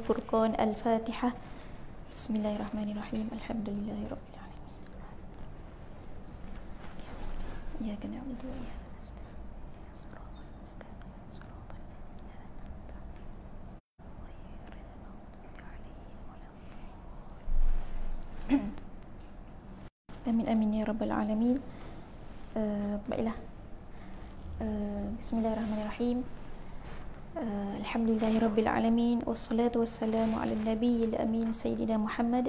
Al-Furqan. Al-Fatihah. Bismillahirrahmanirrahim. Alhamdulillahirabbil alamin. Iyyaka na'budu wa iyyaka nasta'in. Shiratal mustaqim. Shiratal ladzina an'amta 'alaihim ghairil maghdubi 'alaihim waladdallin. Amin amin ya rabbal alamin. Baiklah. Bismillahirrahmanirrahim. Alhamdulillahirabbil alamin wassalatu wassalamu ala nabiyil amin sayyidina Muhammad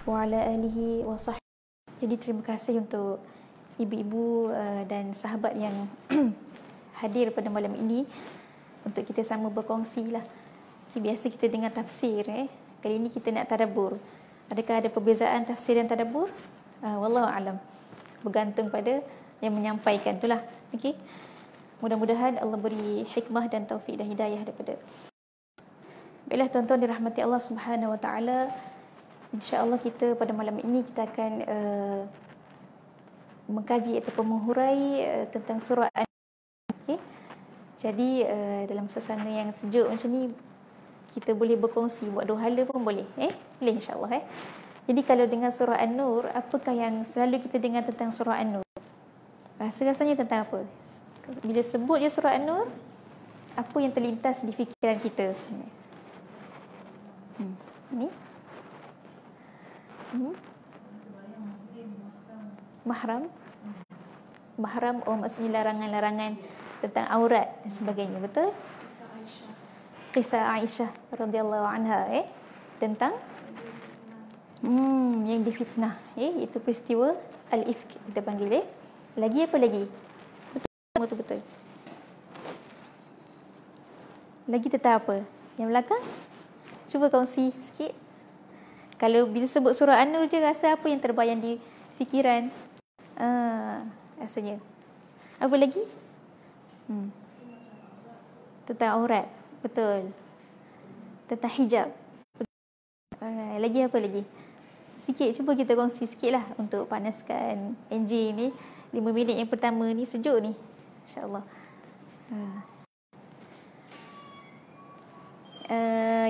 wa ala alihi wa sahbihi. Jadi terima kasih untuk ibu-ibu dan sahabat yang hadir pada malam ini untuk kita sama berkongsi lah. Biasa kita dengar tafsir, kali ini kita nak tadabbur. Adakah ada perbezaan tafsir dan tadabbur? Wallahu alam. Bergantung pada yang menyampaikan itulah. Okey. Mudah-mudahan Allah beri hikmah dan taufik dan hidayah daripada. Baiklah tuan-tuan dirahmati Allah Subhanahu Wa Taala. Insya-Allah kita pada malam ini kita akan mengkaji ataupun menghurai tentang surah An-Nur. Okey. Jadi dalam suasana yang sejuk macam ni kita boleh berkongsi, buat dohala pun boleh. Boleh insya-Allah. Jadi kalau dengar surah An-Nur, apakah yang selalu kita dengar tentang surah An-Nur? Rasa-rasanya tentang apa? Bila sebut je surah An-Nur, apa yang terlintas di fikiran kita sebenarnya? Ni? Mahram? Mahram, maksudnya larangan-larangan tentang aurat dan sebagainya, betul? Kisah Aisyah radhiyallahu anha, tentang yang difitnah, iaitu peristiwa Al-Ifk kita panggil. Lagi apa lagi? Betul-betul. Lagi tentang apa? Yang belakang? Cuba kongsi sikit. Kalau bila sebut surah An-Nur je, rasa apa yang terbayang di fikiran? Rasanya. Apa lagi? Tentang aurat. Betul. Tentang hijab. Lagi apa lagi? Sikit, cuba kita kongsi sikit lah untuk panaskan enjin ni. 5 minit yang pertama ni sejuk ni. InsyaAllah.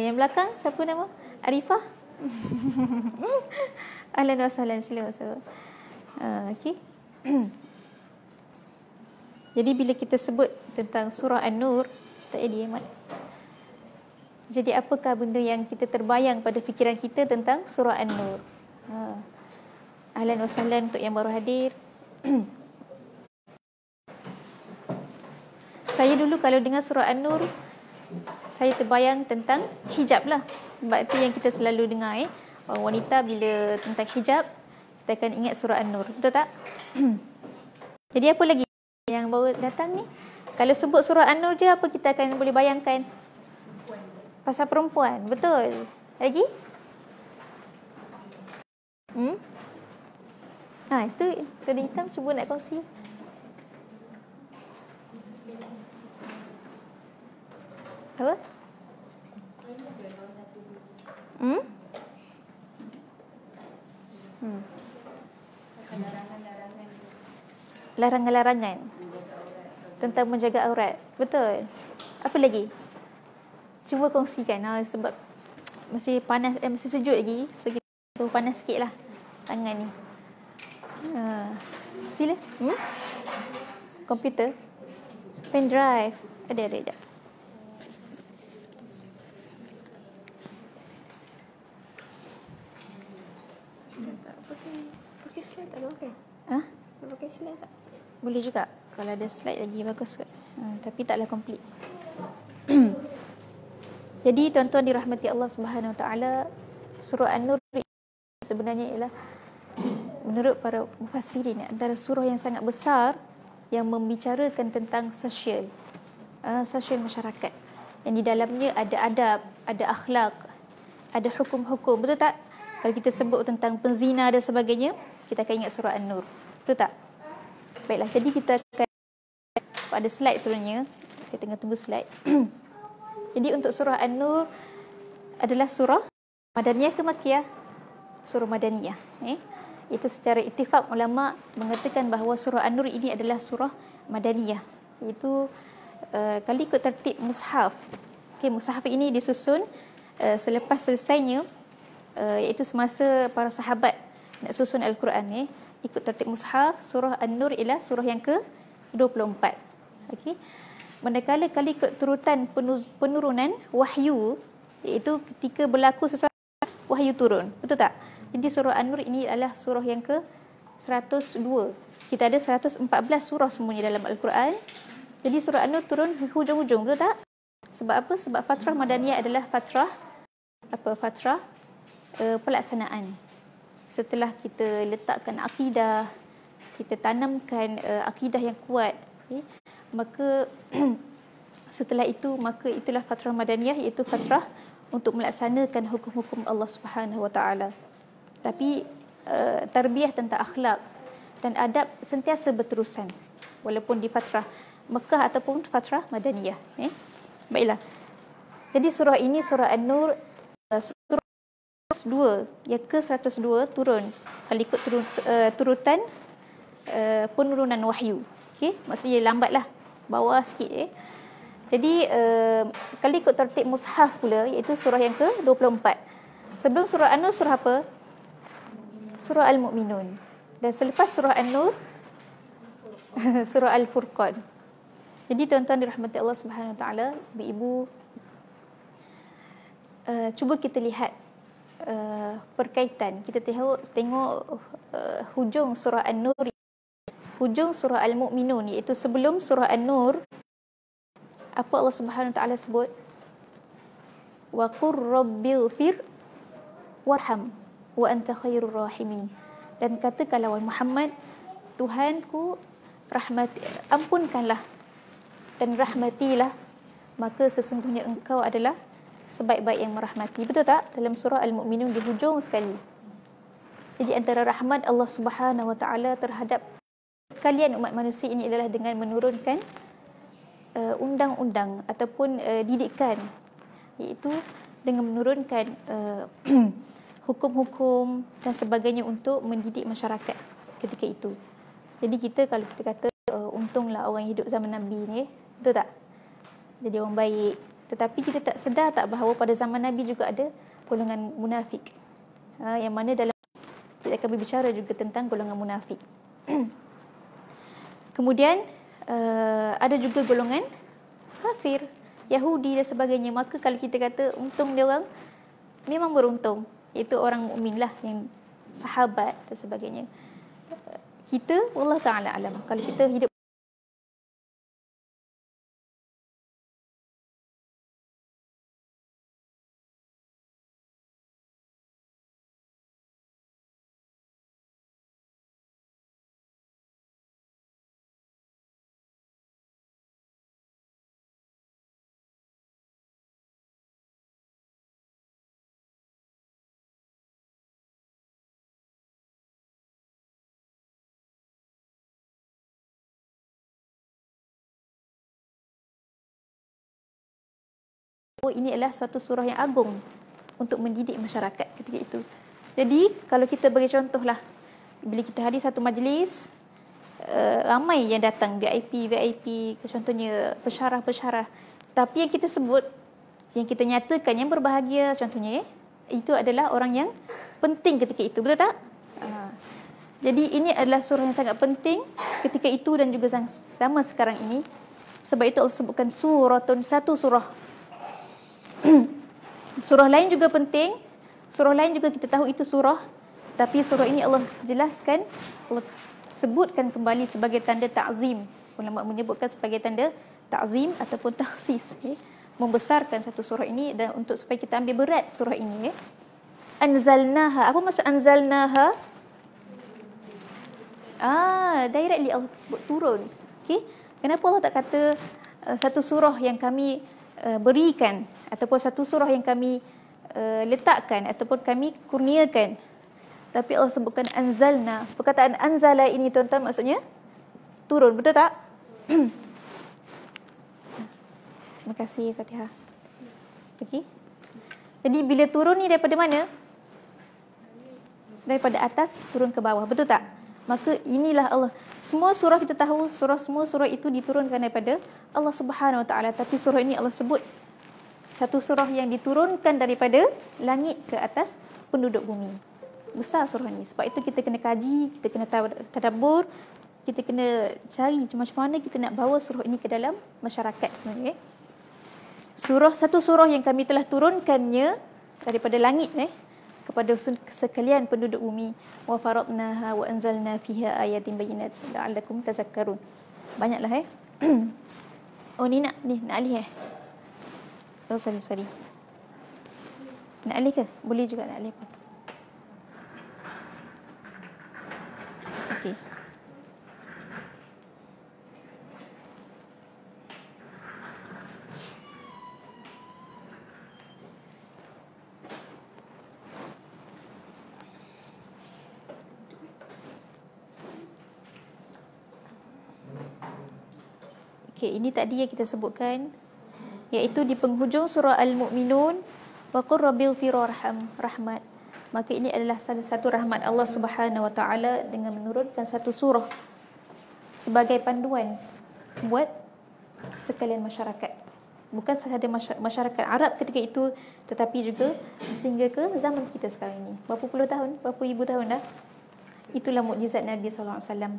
Yang belakang, siapa nama? Arifah? Ahlan wa sahlan, sila masuk. Okey. Jadi bila kita sebut tentang surah An-Nur, cerita Eddie Ahmad. Jadi apakah benda yang kita terbayang pada fikiran kita tentang surah An-Nur? Ahlan wa sahlan untuk yang baru hadir. Saya dulu kalau dengar surah An-Nur, saya terbayang tentang hijab lah. Sebab itu yang kita selalu dengar. Orang wanita bila tentang hijab, kita akan ingat surah An-Nur. Betul tak? Jadi apa lagi yang baru datang ni? Kalau sebut surah An-Nur je, apa kita akan boleh bayangkan? Pasal perempuan. Betul. Lagi? Itu Tuan Hitam cuba nak kongsi. Apa? Larangan-larangan tentang menjaga aurat. Betul. Apa lagi? Cuba kongsikan. Sebab masih panas, masih sejuk lagi. So kita panas sikit lah tangan ni. Sila. Komputer. Pen drive. Ada sekejap. Pakai slide tak boleh? Pakai slide tak? Boleh juga. Kalau ada slide lagi bagus kot. Tapi taklah complete. Jadi tuan-tuan dirahmati Allah Subhanahu Wa Taala, surah An-Nur sebenarnya ialah menurut para mufassirin antara surah yang sangat besar yang membicarakan tentang sosial masyarakat. Yang di dalamnya ada adab, ada akhlak, ada hukum-hukum. Betul tak? Kalau kita sebut tentang penzina dan sebagainya, kita akan ingat surah An-Nur. Betul tak? Baiklah, jadi kita akan ada slide sebenarnya. Saya tengah tunggu slide. Jadi untuk surah An-Nur adalah surah Madaniyah ke Makkiyah? Surah Madaniyah. Itu secara ittifaq ulama mengatakan bahawa surah An-Nur ini adalah surah Madaniyah. Itu kalau ikut tertib mushaf. Mushaf ini disusun selepas selesainya, iaitu semasa para sahabat nak susun Al-Quran ikut tertib mushaf, surah An-Nur ialah surah yang ke-24. Okey. Manakala kali ikut turutan penurunan wahyu, iaitu ketika berlaku sesuatu wahyu turun. Betul tak? Jadi surah An-Nur ini adalah surah yang ke-102. Kita ada 114 surah semuanya dalam Al-Quran. Jadi surah An-Nur turun hujung-hujung, betul tak? Sebab apa? Sebab fatrah Madaniyah adalah fatrah pelaksanaan. Setelah kita letakkan akidah, kita tanamkan akidah yang kuat, maka setelah itu, maka itulah fatrah Madaniyah, iaitu fatrah untuk melaksanakan hukum-hukum Allah Subhanahu Wa Taala. Tapi tarbiyah tentang akhlak dan adab sentiasa berterusan walaupun di fatrah Mekah ataupun fatrah Madaniyah. Baiklah. Jadi surah ini, surah An-Nur, surah 102, yang ke-102 turun kalau ikut turutan penurunan wahyu. Okey, maksudnya lambatlah, bawah sikit. Jadi kalau ikut tertib mushaf pula, iaitu surah yang ke-24. Sebelum surah An-Nur, surah apa? Surah Al-Mu'minun. Dan selepas surah An-Nur, surah Al-Furqan. Jadi tuan-tuan dirahmati Allah Subhanahu Wa Taala, ibu-ibu, cuba kita lihat perkaitan. Kita tengok hujung surah An-Nur, hujung surah Al-Mu'minun, iaitu sebelum surah An-Nur. Apa Allah Subhanahu Wa Taala sebut? Wa qur rabbighfir warham wa anta khairur rahimin. Dan katakanlah wahai Muhammad, Tuhanku, ampunkanlah dan rahmatilah, maka sesungguhnya engkau adalah sebaik-baik yang merahmati. Betul tak? Dalam surah Al-Mu'minun di hujung sekali. Jadi antara rahmat Allah Subhanahu Wa Taala terhadap kalian umat manusia ini adalah dengan menurunkan undang-undang ataupun didikan, iaitu dengan menurunkan hukum-hukum dan sebagainya untuk mendidik masyarakat ketika itu. Jadi kita, kalau kita kata untunglah orang hidup zaman Nabi ni, betul tak? Jadi orang baik. Tetapi kita tak sedar tak bahawa pada zaman Nabi juga ada golongan munafik. Yang mana dalam kita akan berbicara juga tentang golongan munafik. Kemudian ada juga golongan kafir, Yahudi dan sebagainya. Maka kalau kita kata untung dia orang, memang beruntung. Itu orang mukmin lah, yang sahabat dan sebagainya. Kita, wallahu ta'ala alam, kalau kita hidup ini adalah suatu surah yang agung untuk mendidik masyarakat ketika itu. Jadi kalau kita bagi contohlah, bila kita hadir satu majlis, ramai yang datang, VIP, contohnya pensyarah-pensyarah, tapi yang kita sebut, yang kita nyatakan yang berbahagia contohnya, itu adalah orang yang penting ketika itu, betul tak? Jadi ini adalah surah yang sangat penting ketika itu dan juga sama sekarang ini. Sebab itu Allah sebutkan suratun, satu surah. Surah lain juga penting, surah lain juga kita tahu itu surah, tapi surah ini Allah jelaskan, Allah sebutkan kembali sebagai tanda ta'zim. Ulama menyebutkan sebagai tanda ta'zim ataupun takhsis, membesarkan satu surah ini, dan untuk supaya kita ambil berat surah ini. Anzalnaha, apa maksud anzalnaha? Directly Allah sebut turun. Okay? Kenapa Allah tak kata satu surah yang kami berikan, ataupun satu surah yang kami letakkan ataupun kami kurniakan, tapi Allah sebutkan anzalna. Perkataan anzala ini tuan-tuan maksudnya turun, betul tak? Terima kasih Fatihah. Okay. Jadi bila turun ni daripada mana? Daripada atas turun ke bawah, betul tak? Maka inilah Allah. Semua surah kita tahu, semua surah itu diturunkan daripada Allah Subhanahu Wa Taala, tapi surah ini Allah sebut Satu surah yang diturunkan daripada langit ke atas penduduk bumi. Besar surah ni. Sebab itu kita kena kaji, kita kena tadabbur, kita kena cari macam mana kita nak bawa surah ini ke dalam masyarakat sebenarnya. Satu surah yang kami telah turunkannya daripada langit kepada sekalian penduduk bumi. Wa faradnaha wa anzalna fiha ayatin bayyinat la'allakum tazakkarun. Banyaklah Oh ni nak alih Oh sorry. Nak alih ke? Boleh juga nak alih pun. Okey. Okey, ini tadi yang kita sebutkan, iaitu di penghujung surah Al-Mu'minun, wa qur rabbil firarham rahmat. Maka ini adalah salah satu rahmat Allah Subhanahu Wa Taala dengan menurunkan satu surah sebagai panduan buat sekalian masyarakat. Bukan sahaja masyarakat Arab ketika itu, tetapi juga sehingga ke zaman kita sekarang ini. Berapa puluh tahun, berapa ribu tahun dah. Itulah mukjizat Nabi sallallahu alaihi wasallam.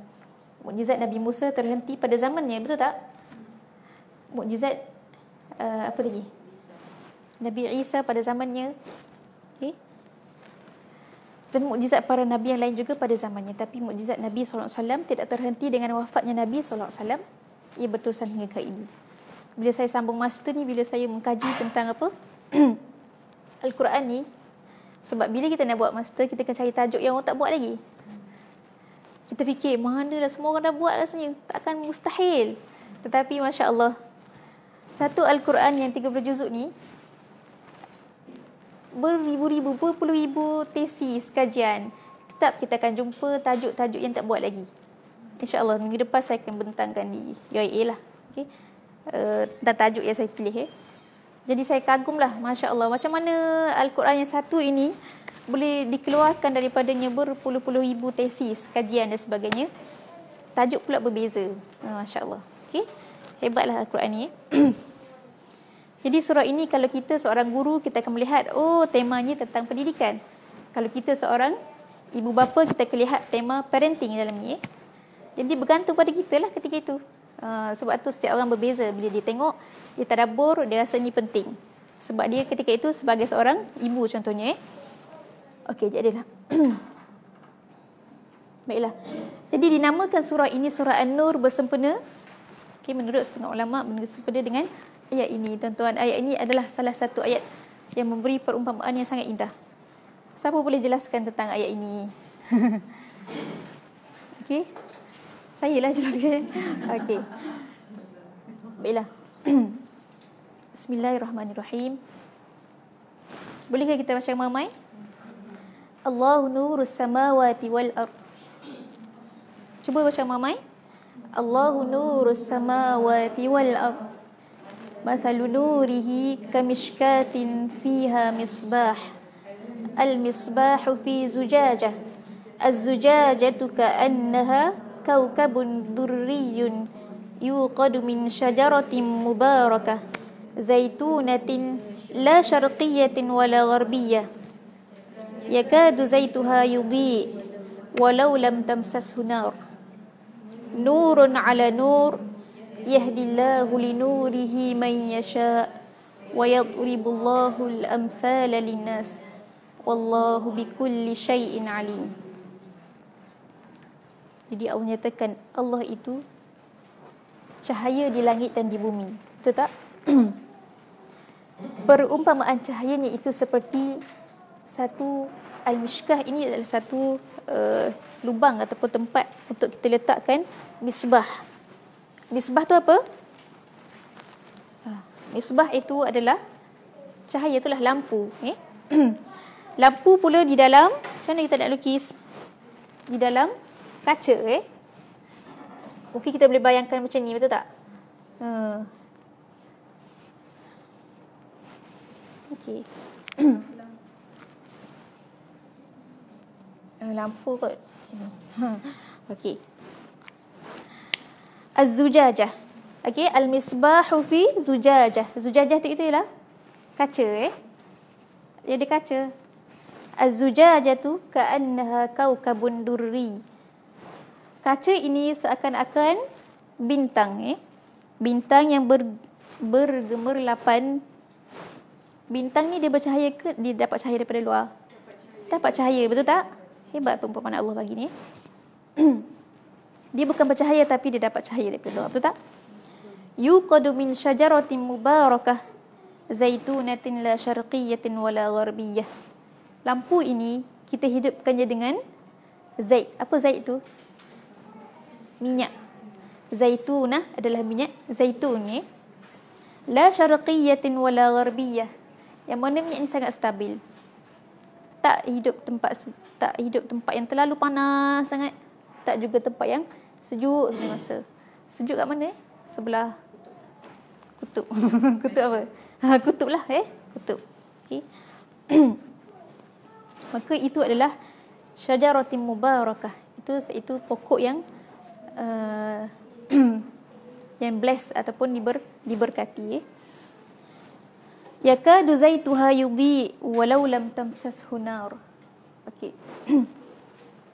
Mukjizat Nabi Musa terhenti pada zamannya, betul tak? Mukjizat apa lagi? Nabi Isa pada zamannya. Okay? Dan mukjizat para nabi yang lain juga pada zamannya. Tapi mukjizat Nabi SAW tidak terhenti dengan wafatnya Nabi SAW. Ia berterusan hingga ke ini. Bila saya sambung master ni, bila saya mengkaji tentang apa Al-Quran ni, sebab bila kita nak buat master, kita akan cari tajuk yang orang tak buat lagi. Kita fikir, mana dah semua orang dah buat rasanya, takkan mustahil. Tetapi Masya Allah, satu Al-Quran yang 30 juzuk ni, beribu-ribu, berpuluh ribu tesis, kajian. Tetap kita akan jumpa tajuk-tajuk yang tak buat lagi. InsyaAllah minggu depan saya akan bentangkan di UIA lah. Okay? Dan tajuk yang saya pilih. Jadi saya kagumlah, Masya Allah, macam mana Al-Quran yang satu ini boleh dikeluarkan daripadanya berpuluh-puluh ribu tesis, kajian dan sebagainya. Tajuk pula berbeza. Masya Allah. Okay? Hebatlah Al-Quran ni. Jadi surah ini kalau kita seorang guru, kita akan melihat, oh temanya tentang pendidikan. Kalau kita seorang ibu bapa, kita akan lihat tema parenting dalam ni. Jadi bergantung pada kita lah ketika itu. Sebab tu setiap orang berbeza. Bila dia tengok, dia tadabbur, dia rasa ni penting. Sebab dia ketika itu sebagai seorang ibu contohnya. Okey, jadilah. Baiklah. Jadi dinamakan surah ini surah An-Nur bersempena. Okay, menurut setengah ulama bersempena dengan ayat ini. Tuan-tuan, ayat ini adalah salah satu ayat yang memberi perumpamaan yang sangat indah. Siapa boleh jelaskan tentang ayat ini? Okey. Saya lah jelaskan. Okey. Baiklah. Bismillahirrahmanirrahim. Bolehkah kita baca ramai? Allahu nurus samawati wal ard. Cuba baca ramai. Allahu nurus samawati wal ard. Mathalu nurihi kamishkatin fiha misbah. Al-misbahu fi zujajah. Az-zujajatu ka'annaha kawkabun durriyun yuqadu min syajaratin mubarakah zaitunatin la syarqiyatin wala gharbiyah yakadu zaituha yudhi walau lam tamsashu nar nurun ala nur yahdillahu linurihi man yasha wa yadribullahu al-amthala linnas wallahu bikulli syai'in alim. Jadi Allah menyatakan Allah itu cahaya di langit dan di bumi. Betul tak? Perumpamaan cahayanya itu seperti satu al-mishkah, ini adalah satu lubang ataupun tempat untuk kita letakkan misbah. Misbah tu apa? Misbah itu adalah cahaya, itulah lampu. Lampu pula di dalam, macam mana kita nak lukis? Di dalam kaca. Mungkin kita boleh bayangkan macam ni, betul tak? Okey. Lampu kot. Okey. Az-zujajah. Okey, al-misbahu fi zujajah. Zujajah tu itu ialah Kaca Dia ada kaca. Az-zujajatu ka'annaha kaukabun durri. Kaca ini seakan-akan bintang bintang yang bergemerlapan. Bintang ni dia bercahaya ke dia dapat cahaya daripada luar? Dapat cahaya, betul tak? Hebat perumpamaan Allah bagi ni. Dia bukan bercahaya tapi dia dapat cahaya daripada luar, betul tak? Yuqadu min syajaratin mubarakah zaitunatin la syarqiyatin wala gharbiyah. Lampu ini kita hidupkannya dengan zait. Apa zait tu? Minyak. Zaitunah adalah minyak zaitun La syarqiyatin wala gharbiyah. Yang mana minyak ni sangat stabil. Tak hidup tempat yang terlalu panas sangat, tak juga tempat yang sejuk semasa. Sejuk kat mana? Sebelah kutub. Kutub apa? Kutub lah kutub. Okey. Maka itu adalah syajaratin mubarakah. Itu pokok yang yang blessed ataupun diberkati. Yakadu zaituha yudhi walau lam tamsashu nar. Okey.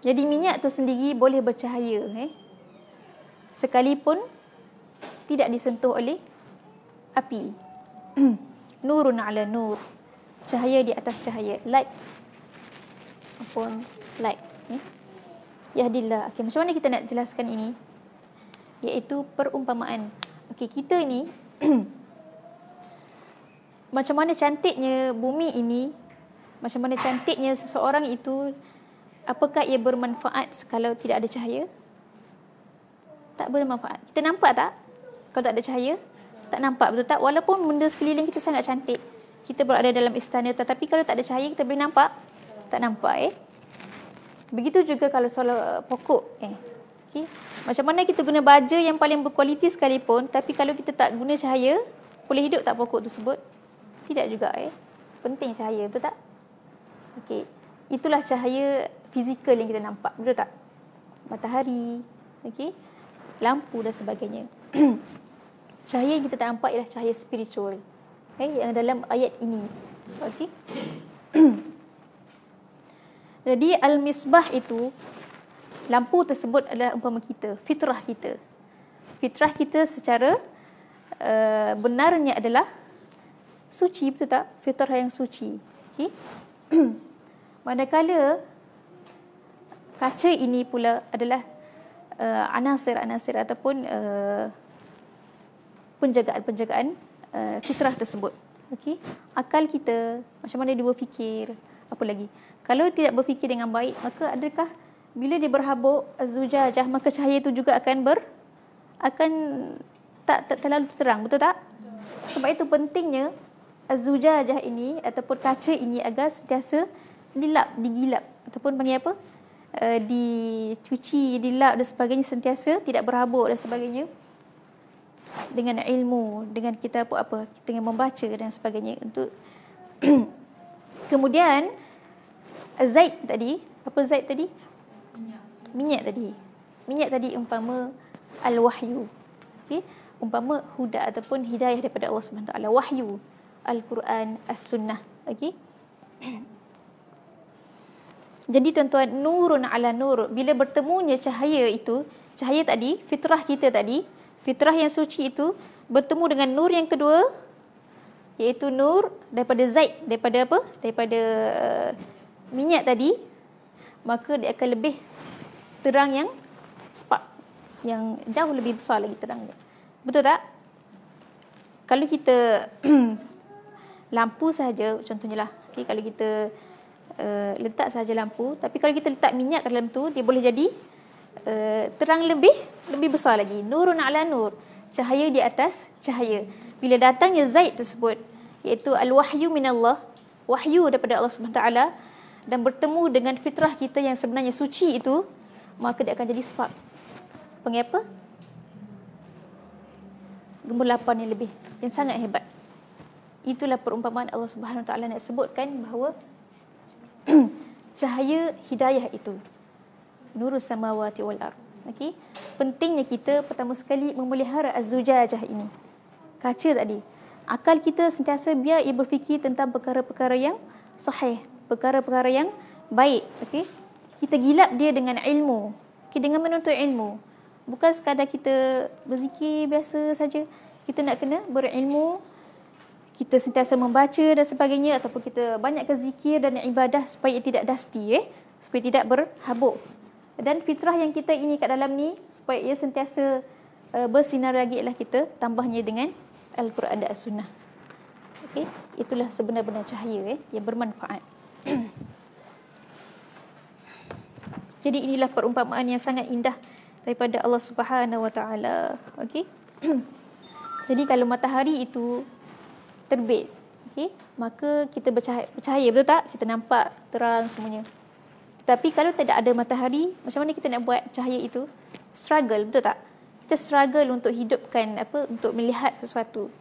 Jadi minyak tu sendiri boleh bercahaya sekalipun tidak disentuh oleh api. Nurun ala nur. Cahaya di atas cahaya. Light upon light. Yahdillah. Okey, macam mana kita nak jelaskan ini? Iaitu perumpamaan. Okey, kita ni macam mana cantiknya bumi ini, macam mana cantiknya seseorang itu, apakah ia bermanfaat kalau tidak ada cahaya? Tak bermanfaat. Kita nampak tak? Kalau tak ada cahaya, tak nampak, betul tak? Walaupun benda sekeliling kita sangat cantik, kita berada dalam istana, tetapi kalau tak ada cahaya, kita boleh nampak? Tak nampak Begitu juga kalau soal pokok okay. Macam mana kita guna baja yang paling berkualiti sekalipun, tapi kalau kita tak guna cahaya, boleh hidup tak pokok tersebut? Tidak juga Penting cahaya, betul tak? Okey. Itulah cahaya fizikal yang kita nampak, betul tak? Matahari, okey, lampu dan sebagainya. Cahaya yang kita tak nampak ialah cahaya spiritual. Yang dalam ayat ini. Okey. Jadi al-misbah itu, lampu tersebut adalah umpama kita, fitrah kita. Fitrah kita secara benarnya adalah suci, betul tak? Fitrah yang suci. Okey. Manakala kaca ini pula adalah anasir-anasir ataupun penjagaan-penjagaan fitrah tersebut. Okey. Akal kita, macam mana dia berfikir, apa lagi? Kalau tidak berfikir dengan baik, maka adakah bila dia berhabuk az-zujajah, maka cahaya itu juga akan tak terlalu terang, betul tak? Sebab itu pentingnya az-zujajah ini ataupun kaca ini agar sentiasa digilap ataupun panggil apa? Dicuci, dilap dan sebagainya, sentiasa tidak berhabuk dan sebagainya. Dengan ilmu, dengan kita apa? Dengan membaca dan sebagainya untuk kemudian zait tadi, apa zait tadi? Minyak tadi. Minyak tadi umpama al-wahyu. Okey, umpama huda ataupun hidayah daripada Allah Subhanahu taala, wahyu. Al-Quran, As-Sunnah. Okey. Jadi tuan-tuan, nurun ala nur. Bila bertemunya cahaya itu, cahaya tadi, fitrah kita tadi, fitrah yang suci itu bertemu dengan nur yang kedua, iaitu nur daripada zait, daripada apa? Daripada minyak tadi, maka dia akan lebih terang, yang spark, yang jauh lebih besar lagi terangnya. Betul tak? Kalau kita lampu saja, contohnya lah, okay, kalau kita letak saja lampu, tapi kalau kita letak minyak ke dalam tu, dia boleh jadi terang lebih besar lagi. Nurun ala nur, cahaya di atas cahaya. Bila datangnya zait tersebut, iaitu al-wahyu minallah, wahyu daripada Allah Subhanahu taala, dan bertemu dengan fitrah kita yang sebenarnya suci itu, maka dia akan jadi spark. Panggil apa? Gemerlapan yang lebih, yang sangat hebat. Itulah perumpamaan Allah Subhanahu taala nak sebutkan bahawa cahaya hidayah itu nurus samawati wal ard. Okey, pentingnya kita pertama sekali memelihara az-zujajah ini, kaca tadi. Akal kita sentiasa biar ia berfikir tentang perkara-perkara yang sahih, perkara-perkara yang baik. Okey, kita gilap dia dengan ilmu, dengan menuntut ilmu. Bukan sekadar kita berzikir biasa saja. Kita nak kena berilmu, kita sentiasa membaca dan sebagainya, ataupun kita banyakkan zikir dan ibadah supaya ia tidak dasti, supaya tidak berhabuk. Dan fitrah yang kita ini kat dalam ni, supaya ia sentiasa bersinar lagi, ialah kita tambahnya dengan Al-Quran dan As-Sunnah. Okay? Itulah sebenar-benar cahaya yang bermanfaat. Jadi inilah perumpamaan yang sangat indah daripada Allah Subhanahu Wa Taala. Okey. Jadi kalau matahari itu terbit, okey, maka kita bercahaya, betul tak? Kita nampak terang semuanya. Tetapi kalau tidak ada matahari, macam mana kita nak buat cahaya itu? Struggle, betul tak? Kita struggle untuk hidupkan untuk melihat sesuatu.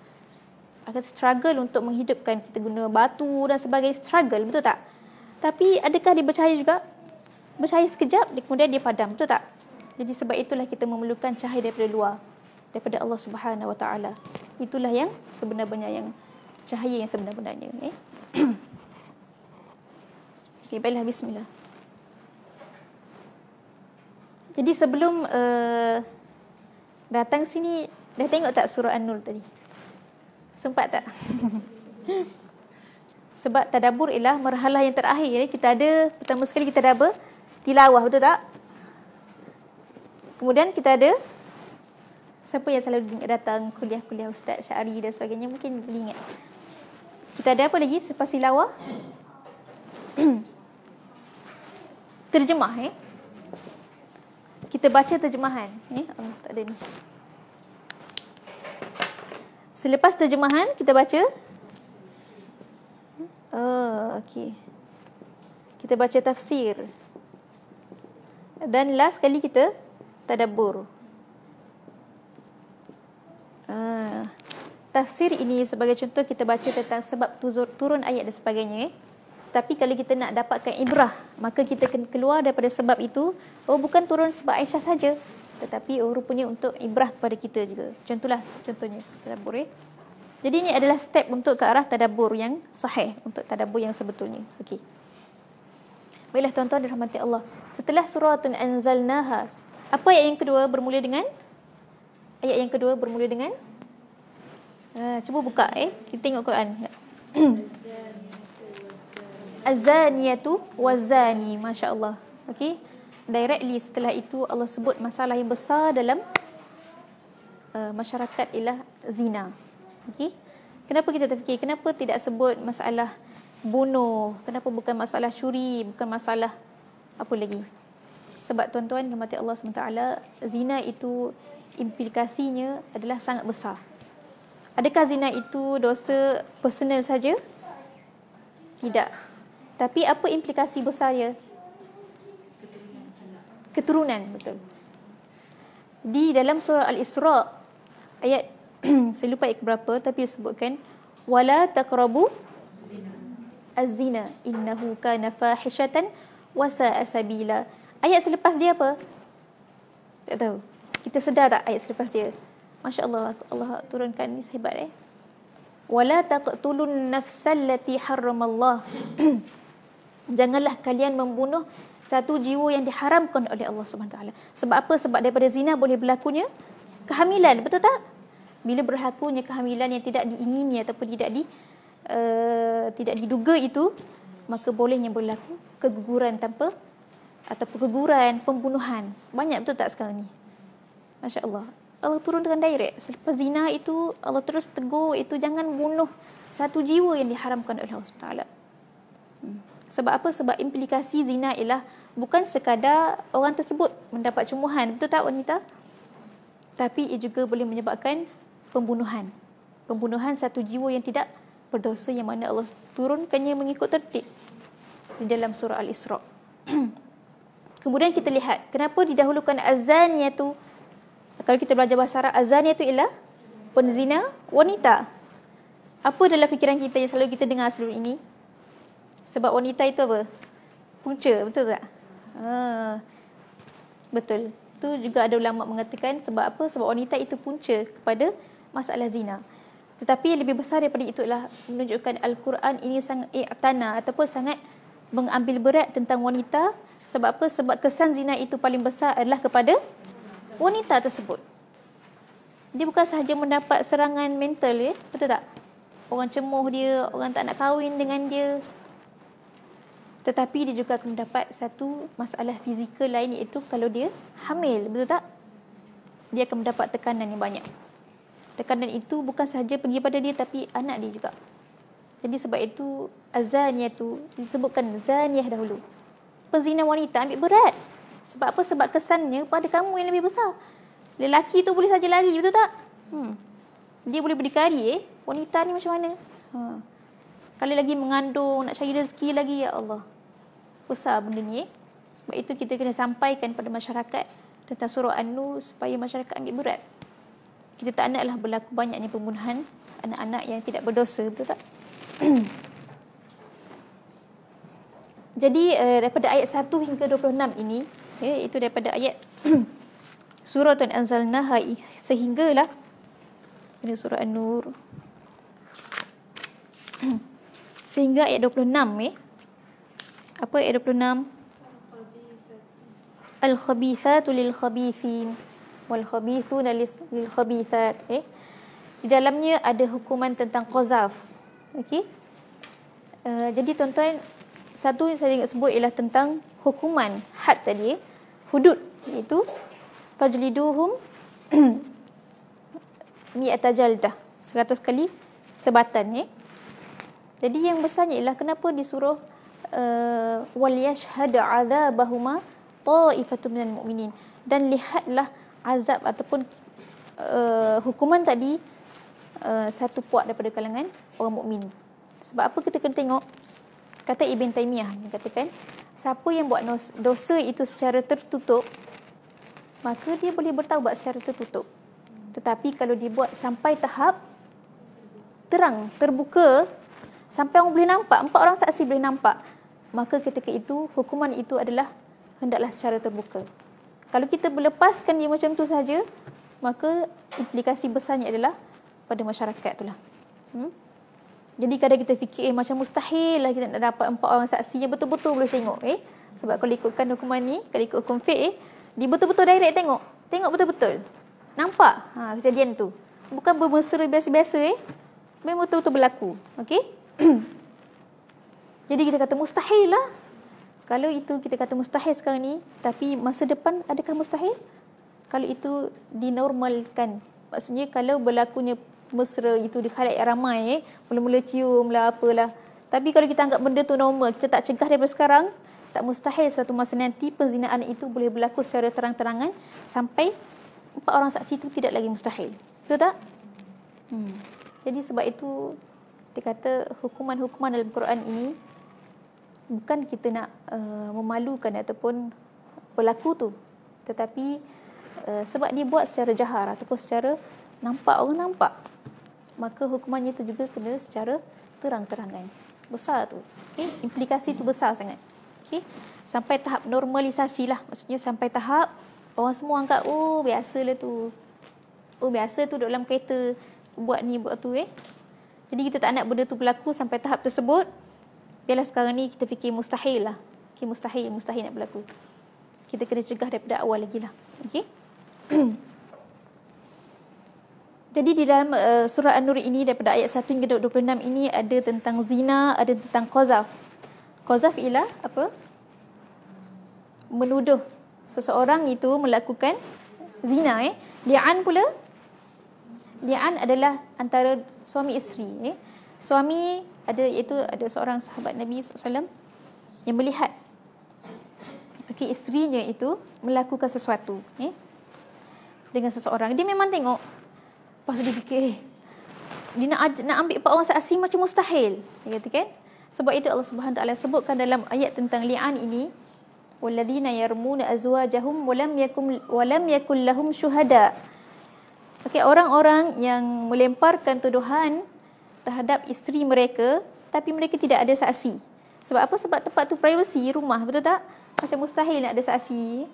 Akan struggle untuk menghidupkan, kita guna batu dan sebagainya, struggle, betul tak? Tapi adakah dia bercahaya juga? Bercahaya sekejap, kemudian dia padam, betul tak? Jadi sebab itulah kita memerlukan cahaya daripada luar, daripada Allah Subhanahu Wa Taala. Itulah yang sebenar-benarnya, yang cahaya yang sebenar-benarnya. Okey, baiklah, bismillah. Jadi sebelum datang sini, dah tengok tak surah An-Nur tadi? Sempat tak? Sebab tadabbur ialah marhalah yang terakhir. Kita ada, pertama sekali kita ada apa? Tilawah, betul tak? Kemudian kita ada, siapa yang selalu datang kuliah-kuliah Ustaz Syari dan sebagainya, mungkin boleh ingat. Kita ada apa lagi selepas tilawah? Terjemah, kita baca terjemahan. Oh, tak ada ni. Selepas terjemahan, kita baca. Okey. Kita baca tafsir. Dan last kali kita tadabbur. Tafsir ini sebagai contoh, kita baca tentang sebab turun ayat dan sebagainya. Tapi kalau kita nak dapatkan ibrah, maka kita kena keluar daripada sebab itu. Bukan turun sebab Aisyah saja, tetapi rupanya untuk ibrah kepada kita juga. Contohnya tadabbur. Jadi ini adalah step untuk ke arah tadabbur yang sahih, untuk tadabbur yang sebetulnya. Okey. Baiklah tuan-tuan dirahmati Allah. Setelah suratun anzalnaha, apa ayat yang kedua bermula dengan? Ayat yang kedua bermula dengan? Cuba buka kita tengok Quran. Az-zaniyatu waz-zani, masya-Allah. Okey. Directly setelah itu Allah sebut masalah yang besar dalam masyarakat ialah zina. Okey. Kenapa kita terfikir kenapa tidak sebut masalah bunuh? Kenapa bukan masalah curi, bukan masalah apa lagi? Sebab tuan-tuan rahmati Allah SWT, zina itu implikasinya adalah sangat besar. Adakah zina itu dosa personal saja? Tidak. Tapi apa implikasi besarnya? Keturunan, betul. Di dalam surah Al-Isra, ayat saya lupa ayat berapa, tapi disebutkan wala taqrabu az-zina innahu kana fahishatan wa sa'a sabila. Ayat selepas dia apa? Tak tahu. Kita sedar tak ayat selepas dia? Masya-Allah, Allah turunkan ni hebat. Wala taqtulun nafsal lati harramallah. Janganlah kalian membunuh satu jiwa yang diharamkan oleh Allah Subhanahu Wa Taala. Sebab apa? Sebab daripada zina boleh berlakunya kehamilan, betul tak? Bila berlakunya kehamilan yang tidak diingini ataupun tidak diduga itu, maka bolehnya berlaku keguguran ataupun keguguran, pembunuhan. Banyak, betul tak sekarang ni? Masya-Allah. Allah turun dengan direct. Selepas zina itu, Allah terus tegur itu, jangan bunuh satu jiwa yang diharamkan oleh Allah Subhanahu Wa Taala. Sebab apa? Sebab implikasi zina ialah bukan sekadar orang tersebut mendapat cumbuhan, betul tak wanita? Tapi ia juga boleh menyebabkan pembunuhan. Pembunuhan satu jiwa yang tidak berdosa, yang mana Allah turunkannya mengikut tertib di dalam surah Al-Isra. Kemudian kita lihat kenapa didahulukan az-zaniyatu. Kalau kita belajar bahasa Arab, az-zaniyatu ialah penzina wanita. Apa dalam fikiran kita yang selalu kita dengar sebelum ini? Sebab wanita itu apa? Punca, betul tak? Betul. Itu juga ada ulama mengatakan sebab apa? Sebab wanita itu punca kepada masalah zina. Tetapi yang lebih besar daripada itu adalah menunjukkan Al-Quran ini sangat i'tana ataupun sangat mengambil berat tentang wanita. Sebab apa? Sebab kesan zina itu paling besar adalah kepada wanita tersebut. Dia bukan sahaja mendapat serangan mental, ya, betul tak? Orang cemuh dia, orang tak nak kahwin dengan dia. Tetapi dia juga akan mendapat satu masalah fizikal lain, iaitu kalau dia hamil, betul tak? Dia akan mendapat tekanan yang banyak. Tekanan itu bukan sahaja pergi pada dia, tapi anak dia juga. Jadi sebab itu azaniyah tu disebutkan zaniyah dahulu. Penzina wanita ambil berat. Sebab apa? Sebab kesannya pada kamu yang lebih besar. Lelaki tu boleh saja lari, betul tak? Dia boleh berdikari, wanita ni macam mana? Kalau lagi mengandung, nak cari rezeki lagi, ya Allah. Besar benda ni. Sebab itu kita kena sampaikan pada masyarakat tentang surah An-Nur supaya masyarakat ambil berat. Kita tak naklah berlaku banyaknya pembunuhan anak-anak yang tidak berdosa, betul tak? Jadi daripada ayat 1 hingga 26 ini, ya, itu daripada ayat surah Anzalnaha sehinggalah ini surah An-Nur sehingga ayat 26, ya. Apa ayat 26? Al-khabithatu lil-khabithin wal-khabithuna lil-khabithat. Di dalamnya ada hukuman tentang qazaf. Okey. Jadi tuan-tuan, satu yang saya ingat sebut ialah tentang hukuman had tadi, hudud, iaitu fajliduhum mi'ata jaldah, 100 kali sebatan, ya. Jadi yang besarnya ialah kenapa disuruh wal yashhad 'adzabahuma ta'ifatun minal mu'minin, dan lihatlah azab ataupun hukuman tadi satu puak daripada kalangan orang mukmin. Sebab apa kita kena tengok? Kata Ibn Taymiyah, dia katakan, siapa yang buat dosa itu secara tertutup, maka dia boleh bertaubat secara tertutup. Tetapi kalau dia buat sampai tahap terang, terbuka, sampai orang boleh nampak, 4 orang saksi boleh nampak, maka ketika itu, hukuman itu adalah hendaklah secara terbuka. Kalau kita melepaskan dia macam tu saja, maka implikasi besarnya adalah pada masyarakat itulah. Jadi kadang kita fikir macam mustahil lah kita nak dapat 4 orang saksi yang betul-betul boleh tengok. Sebab kalau ikutkan hukuman ni, kalau ikut hukum fiqh, dia betul-betul direct tengok. Tengok betul-betul. Nampak kejadian tu. Bukan bermesra biasa-biasa. Memang betul-betul berlaku. Okey? Jadi kita kata mustahil lah. Kalau itu kita kata mustahil sekarang ni, tapi masa depan adakah mustahil? Kalau itu dinormalkan. Maksudnya kalau berlakunya mesra itu di khalayak ramai, mula-mula cium lah, apalah. Tapi kalau kita anggap benda tu normal, kita tak cegah daripada sekarang, tak mustahil suatu masa nanti penzinaan itu boleh berlaku secara terang-terangan sampai 4 orang saksi itu tidak lagi mustahil. Betul tak? Jadi sebab itu kita kata hukuman-hukuman dalam Quran ini bukan kita nak memalukan ataupun berlaku tu, tetapi sebab dia buat secara jahar ataupun secara nampak, orang nampak, maka hukumannya itu juga kena secara terang-terangan. Besar tu. Okay? Implikasi tu besar sangat. Okay? Sampai tahap normalisasi lah. Maksudnya sampai tahap orang semua anggap, oh biasalah tu. Oh biasa tu duduk dalam kereta, buat ni, buat tu. Jadi kita tak nak benda tu berlaku sampai tahap tersebut. Biarlah sekarang ni kita fikir mustahil lah. Okay, mustahil nak berlaku. Kita kena cegah daripada awal lagi lah. Okay? Jadi di dalam surah An-Nur ini daripada ayat 1 hingga 26 ini ada tentang zina, ada tentang qazaf. Qazaf ialah apa? Menuduh seseorang itu melakukan zina. Li'an pula. Li'an adalah antara suami isteri. Suami ada seorang sahabat Nabi SAW yang melihat isterinya itu melakukan sesuatu dengan seseorang. Dia memang tengok. Lepas tu dia fikir, dia nak ambil 4 orang saksi macam mustahil. Dia kata kan? Sebab itu Allah Subhanahu Wa Taala sebutkan dalam ayat tentang li'an ini, walladzina yarmuna azwajahum walam yakul lahum syuhada. Okey, orang-orang yang melemparkan tuduhan terhadap isteri mereka tapi mereka tidak ada saksi. Sebab apa? Sebab tempat tu privacy, rumah, betul tak? Macam mustahil nak ada saksi.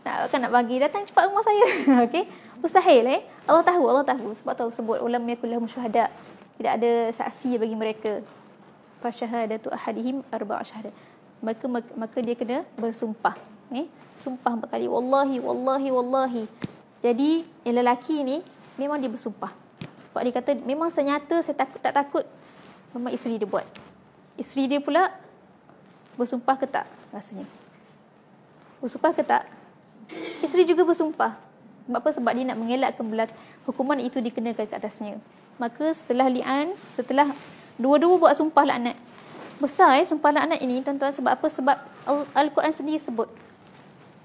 nak bagi, datang cepat rumah saya. Okey, mustahil Allah tahu sebab Allah sebut ulam yakullahu syuhada, tidak ada saksi bagi mereka. Fa syahadatu ahadihim arba'a syahadat, maka dia kena bersumpah, sumpah 4 kali, wallahi. Jadi yang lelaki ni memang dia bersumpah. Sebab dia kata memang senyata saya tak takut, memang isteri dia buat. Isteri dia pula bersumpah ke tak rasanya? Bersumpah ke tak? Isteri juga bersumpah. Sebab apa? Sebab dia nak mengelakkan hukuman itu dikenakan ke atasnya. Maka setelah li'an, setelah dua-dua buat sumpah laknat, besar sumpah laknat ini tuan-tuan. Sebab apa? Sebab Al-Quran sendiri sebut.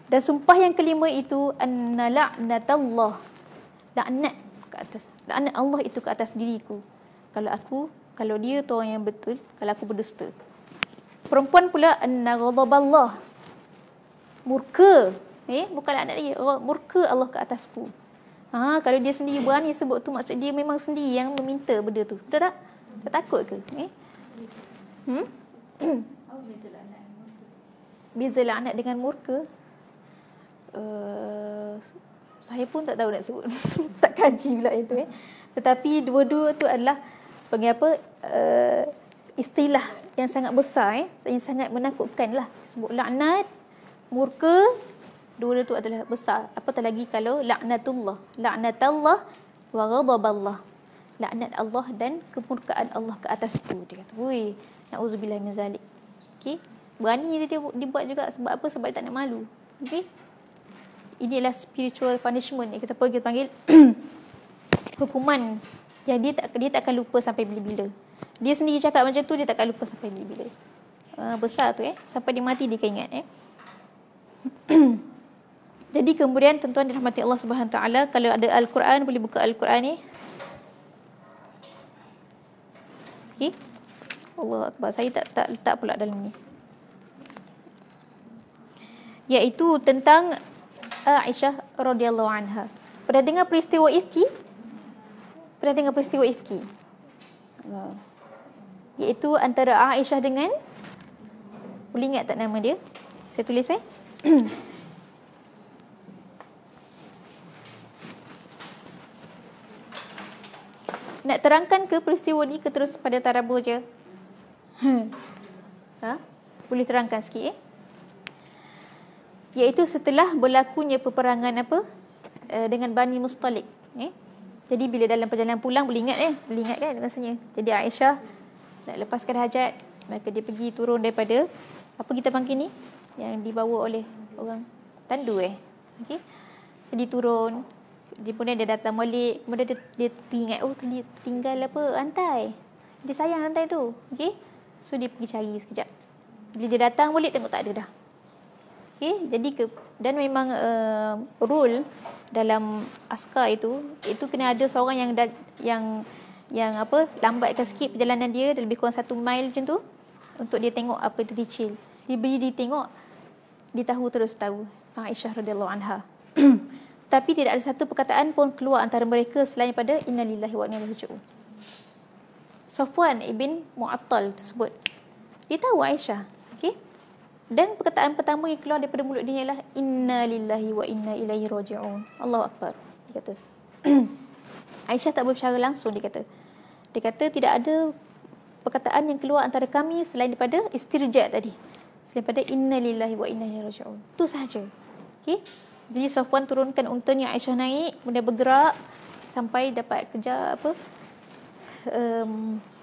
Dan sumpah yang kelima itu anna la'natallah, laknat ke atas, laknat Allah itu ke atas diriku kalau dia tu orang yang betul, kalau aku berdusta. Perempuan pula anna ghadaballah, murka, bukan laknat dia, murka Allah ke atasku. Kalau dia sendiri berani sebut tu, maksud dia memang sendiri yang meminta benda tu. Betul tak? Tak takut ke? Beza laknat dengan murka, saya pun tak tahu nak sebut. Tak kaji pula itu. Tetapi dua-dua tu adalah istilah yang sangat besar, yang sangat menakutkan lah. Sebut laknat, murka, dua-dua tu adalah besar. Apatah lagi kalau laknatallah wa ghadaballah, laknat Allah dan kemurkaan Allah ke atasku. Dia kata, na'udzubillah min zalik. Okey, berani dia buat juga. Sebab apa? Sebab dia tak nak malu. Okey, inilah spiritual punishment yang kita panggil hukuman yang dia tak akan lupa sampai bila-bila. Dia sendiri cakap macam tu, dia tak akan lupa sampai bila-bila. Besar tu sampai dia mati dia akan ingat. Jadi kemudian tuan-tuan dirahmati Allah Subhanahu taala, kalau ada Al-Quran boleh buka Al-Quran ni. Okey. Allah Akbar, saya tak letak pula dalam ni. Iaitu tentang Aisyah radhiyallahu anha. Pernah dengar peristiwa ifki? Iaitu antara Aisyah dengan, boleh ingat tak nama dia? Saya tulis Nak terangkan ke peristiwa ni ke terus pada tarabur je? Boleh terangkan sikit Iaitu setelah berlakunya peperangan dengan Bani Mustalik. Jadi bila dalam perjalanan pulang, boleh ingat kan rasanya. Jadi Aisyah nak lepaskan hajat, maka dia pergi turun daripada apa kita panggil ni, yang dibawa oleh orang tandu okey. Jadi turun, kemudian dia datang balik, kemudian dia teringat, tinggal rantai. Dia sayang rantai tu, okey. So dia pergi cari sekejap. Bila dia datang balik, tengok tak ada dah. Okey, jadi dan memang rule dalam askar itu kena ada seorang yang lambatkan sikit perjalanan dia, lebih kurang 1 mile macam tu, untuk dia tengok apa itu dicil. Dia tengok, dia tahu Aisyah radhiyallahu anha. Tapi tidak ada satu perkataan pun keluar antara mereka selain pada innalillahi wa inna ilaihi raji'un. Safwan ibn Mu'attal tersebut, dia tahu Aisyah, okey. Dan perkataan pertama yang keluar daripada mulut dia ialah innalillahi wa inna ilaihi raji'un. Allahu akbar. Dia kata. Aisyah tak berbicara langsung, dia kata tidak ada perkataan yang keluar antara kami selain daripada istirja tadi. Selain daripada innalillahi wa inna ilaihi raji'un. Itu sahaja. Okey. Jadi Safwan turunkan untanya, Aisyah naik, kemudian bergerak sampai dapat kejar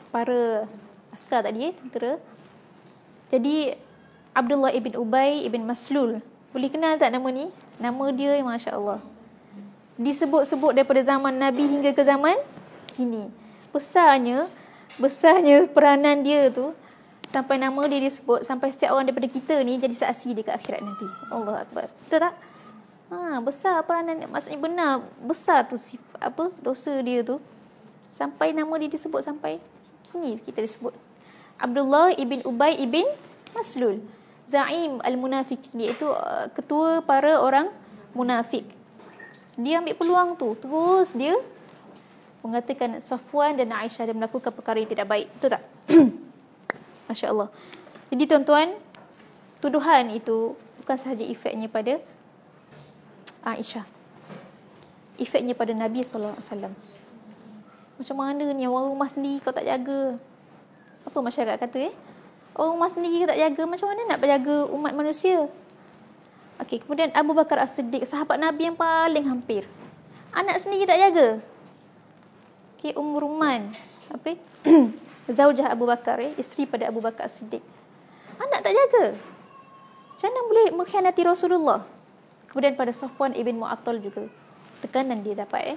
para askar tadi, tentera. Jadi Abdullah ibn Ubay ibn Maslul, boleh kenal tak nama ni? Nama dia Masya Allah, disebut-sebut daripada zaman Nabi hingga ke zaman kini. Besarnya peranan dia tu, sampai nama dia disebut, sampai setiap orang daripada kita ni jadi saksi dia ke akhirat nanti. Allah Akbar. Betul tak? Besar peranan, maksudnya benar besar tu dosa dia tu, sampai nama dia disebut sampai kini kita disebut. Abdullah ibn Ubay ibn Maslul, Zaim al-Munafiqin, iaitu ketua para orang munafik. Dia ambil peluang tu, terus dia mengatakan Safwan dan Aisyah dia melakukan perkara yang tidak baik. Betul tak? Masya Allah. Jadi tuan-tuan, tuduhan itu bukan sahaja efeknya pada Aisyah. Efeknya pada Nabi SAW. Macam mana ni, orang rumah sendiri kau tak jaga? Apa masyarakat kata orang rumah sendiri tak jaga, macam mana nak berjaga umat manusia? Okey, kemudian Abu Bakar As-Siddiq, sahabat Nabi yang paling hampir. Anak sendiri tak jaga. Okey, Ruman, apa? Zaujah Abu Bakar, isteri pada Abu Bakar As-Siddiq. Anak tak jaga. Macam mana boleh mengkhianati Rasulullah? Kemudian pada Safwan ibn Mu'attal juga. Tekanan dia dapat.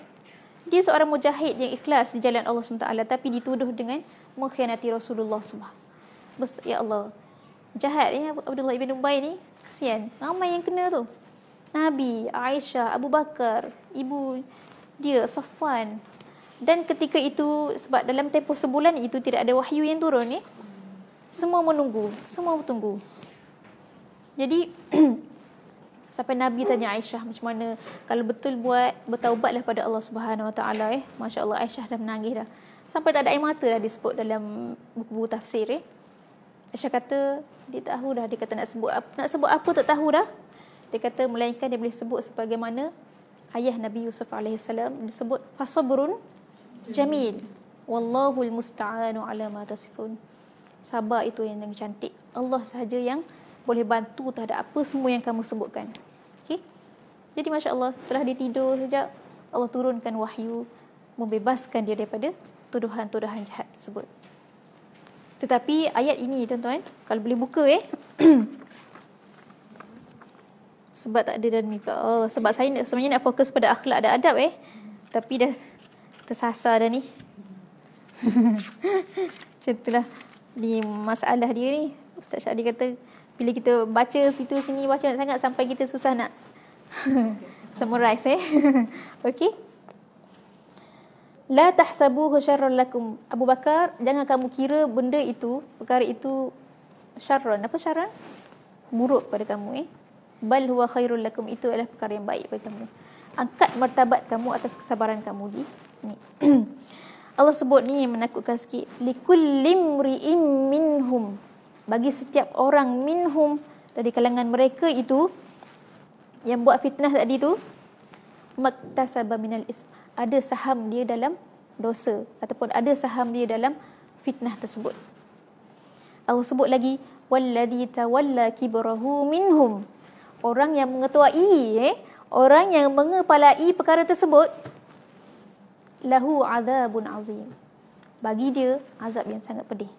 Dia seorang mujahid yang ikhlas di jalan Allah SWT, tapi dituduh dengan mengkhianati Rasulullah SAW. Ya Allah. Jahat Abdullah ibn Ubay ni. Kesian. Ramai yang kena tu. Nabi, Aisyah, Abu Bakar, ibu dia, Safwan. Dan ketika itu, sebab dalam tempoh sebulan itu tidak ada wahyu yang turun ni, semua menunggu. Semua bertunggu. Jadi sampai Nabi tanya Aisyah macam mana, kalau betul buat, bertaubatlah pada Allah Subhanahu Wa Taala. Masya Allah, Aisyah dah menangis dah. Sampai tak ada air mata dah disebut dalam buku-buku tafsir. Aisyah kata dia tahu dah, dia kata nak sebut apa tak tahu dah. Dia kata melainkan dia boleh sebut sebagaimana ayah Nabi Yusuf alaihissalam disebut fasabrun jamil wallahul musta'anu ala ma tasifun. Sabar itu yang cantik. Allah sahaja yang boleh bantu terhadap apa semua yang kamu sebutkan. Okey. Jadi masya-Allah, setelah dia tidur sekejap, Allah turunkan wahyu membebaskan dia daripada tuduhan-tuduhan jahat tersebut. Tetapi ayat ini tuan-tuan, kalau boleh buka sebab tak ada dalam ni pula. Oh, sebab saya sebenarnya nak fokus pada akhlak dan adab tapi dah tersasar dah ni. Macam itulah ni masalah dia ni. Ustaz Syahdi kata bila kita baca situ sini, baca sangat sampai kita susah nak summarize. Okey. La tahsabuhu syarran lakum. Abu Bakar, jangan kamu kira benda itu, perkara itu syarran. Apa syarran? Buruk pada kamu. Bal huwa khairul lakum. Itu adalah perkara yang baik pada kamu. Angkat martabat kamu atas kesabaran kamu di ni. Allah sebut ni menakutkan sikit. Likullim ri'im minhum. Bagi setiap orang minhum, dari kalangan mereka itu yang buat fitnah tadi tu, maktasaba minal ism. Ada saham dia dalam dosa ataupun ada saham dia dalam fitnah tersebut. Allah sebut lagi walladzi tawalla kibrahu minhum. Orang yang mengetuai, orang yang mengepalai perkara tersebut, lahu azabun azim. Bagi dia azab yang sangat pedih.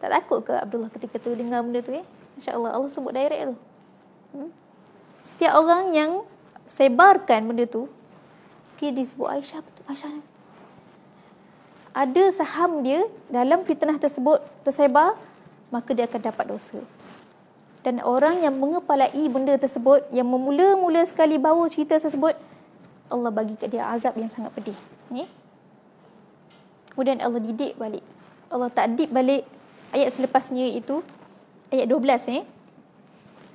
Tak takut ke Abdullah ketika tu dengar benda tu? Masya-Allah, Allah sebut direct tu. Setiap orang yang sebarkan benda tu, disebut Aisyah ada saham dia dalam fitnah tersebut tersebar, maka dia akan dapat dosa. Dan orang yang mengepalai benda tersebut, yang memula-mula sekali bawa cerita tersebut, Allah bagi kat dia azab yang sangat pedih. Kemudian Allah didik balik, Allah takdib balik ayat selepasnya, itu ayat 12.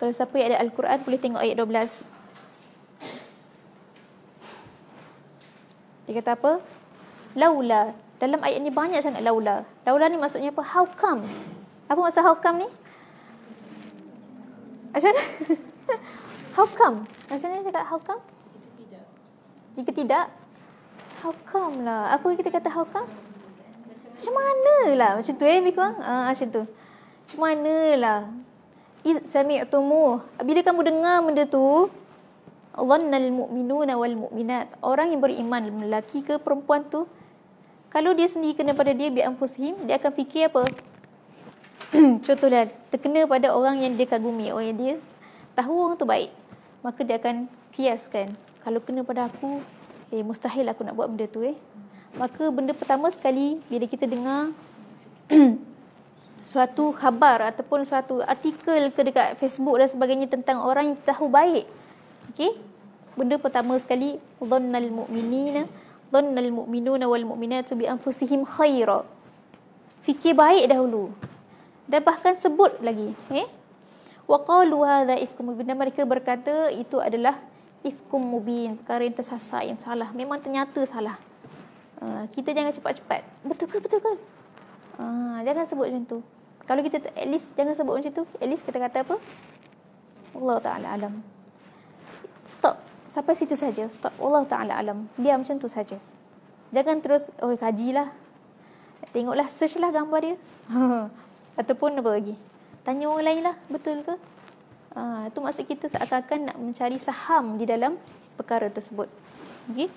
Kalau siapa yang ada Al-Quran boleh tengok ayat 12. Dia kata apa? Laula. Dalam ayat ni banyak sangat laula. Laula ni maksudnya apa? How come? Apa maksud how come ni? Macam mana? How come? Macam mana cakap how come? Jika tidak. How come lah? Apa kita kata how come? Macam mana lah? Macam tu lebih kurang? Macam tu. Macam mana lah? Sami'tumu. Bila kamu dengar benda tu, dhannal mu'minuna wal mu'minat. Orang yang beriman, lelaki ke perempuan tu, kalau dia sendiri kena pada dia bi anfusihim, dia akan fikir apa? Contohlah, terkena pada orang yang dia kagumi, orang yang dia tahu orang tu baik, maka dia akan kiaskan, kalau kena pada aku, mustahil aku nak buat benda tu. Maka benda pertama sekali bila kita dengar suatu khabar ataupun suatu artikel ke dekat Facebook dan sebagainya tentang orang yang tahu baik, benda pertama sekali, dhannal mu'minuna wal mu'minatu bi anfusihim khaira. Fikir baik dahulu. Dan bahkan sebut lagi, wa qalu hadza ifkum mubin. Mereka berkata itu adalah ifkum mubin, perkara yang tersasar, yang salah. Memang ternyata salah. Kita jangan cepat-cepat. Betul ke? Jangan sebut macam tu. Kalau kita at least jangan sebut macam tu. At least kita kata apa? Allah Ta'ala alam. Stop. Sampai situ saja. Stop. Allah Ta'ala alam. Biar macam tu saja. Jangan terus, kajilah. Tengoklah, search lah gambar dia. Ataupun apa lagi? Tanya orang lain lah, betul ke? Itu maksud kita seakan-akan nak mencari saham di dalam perkara tersebut. Okay?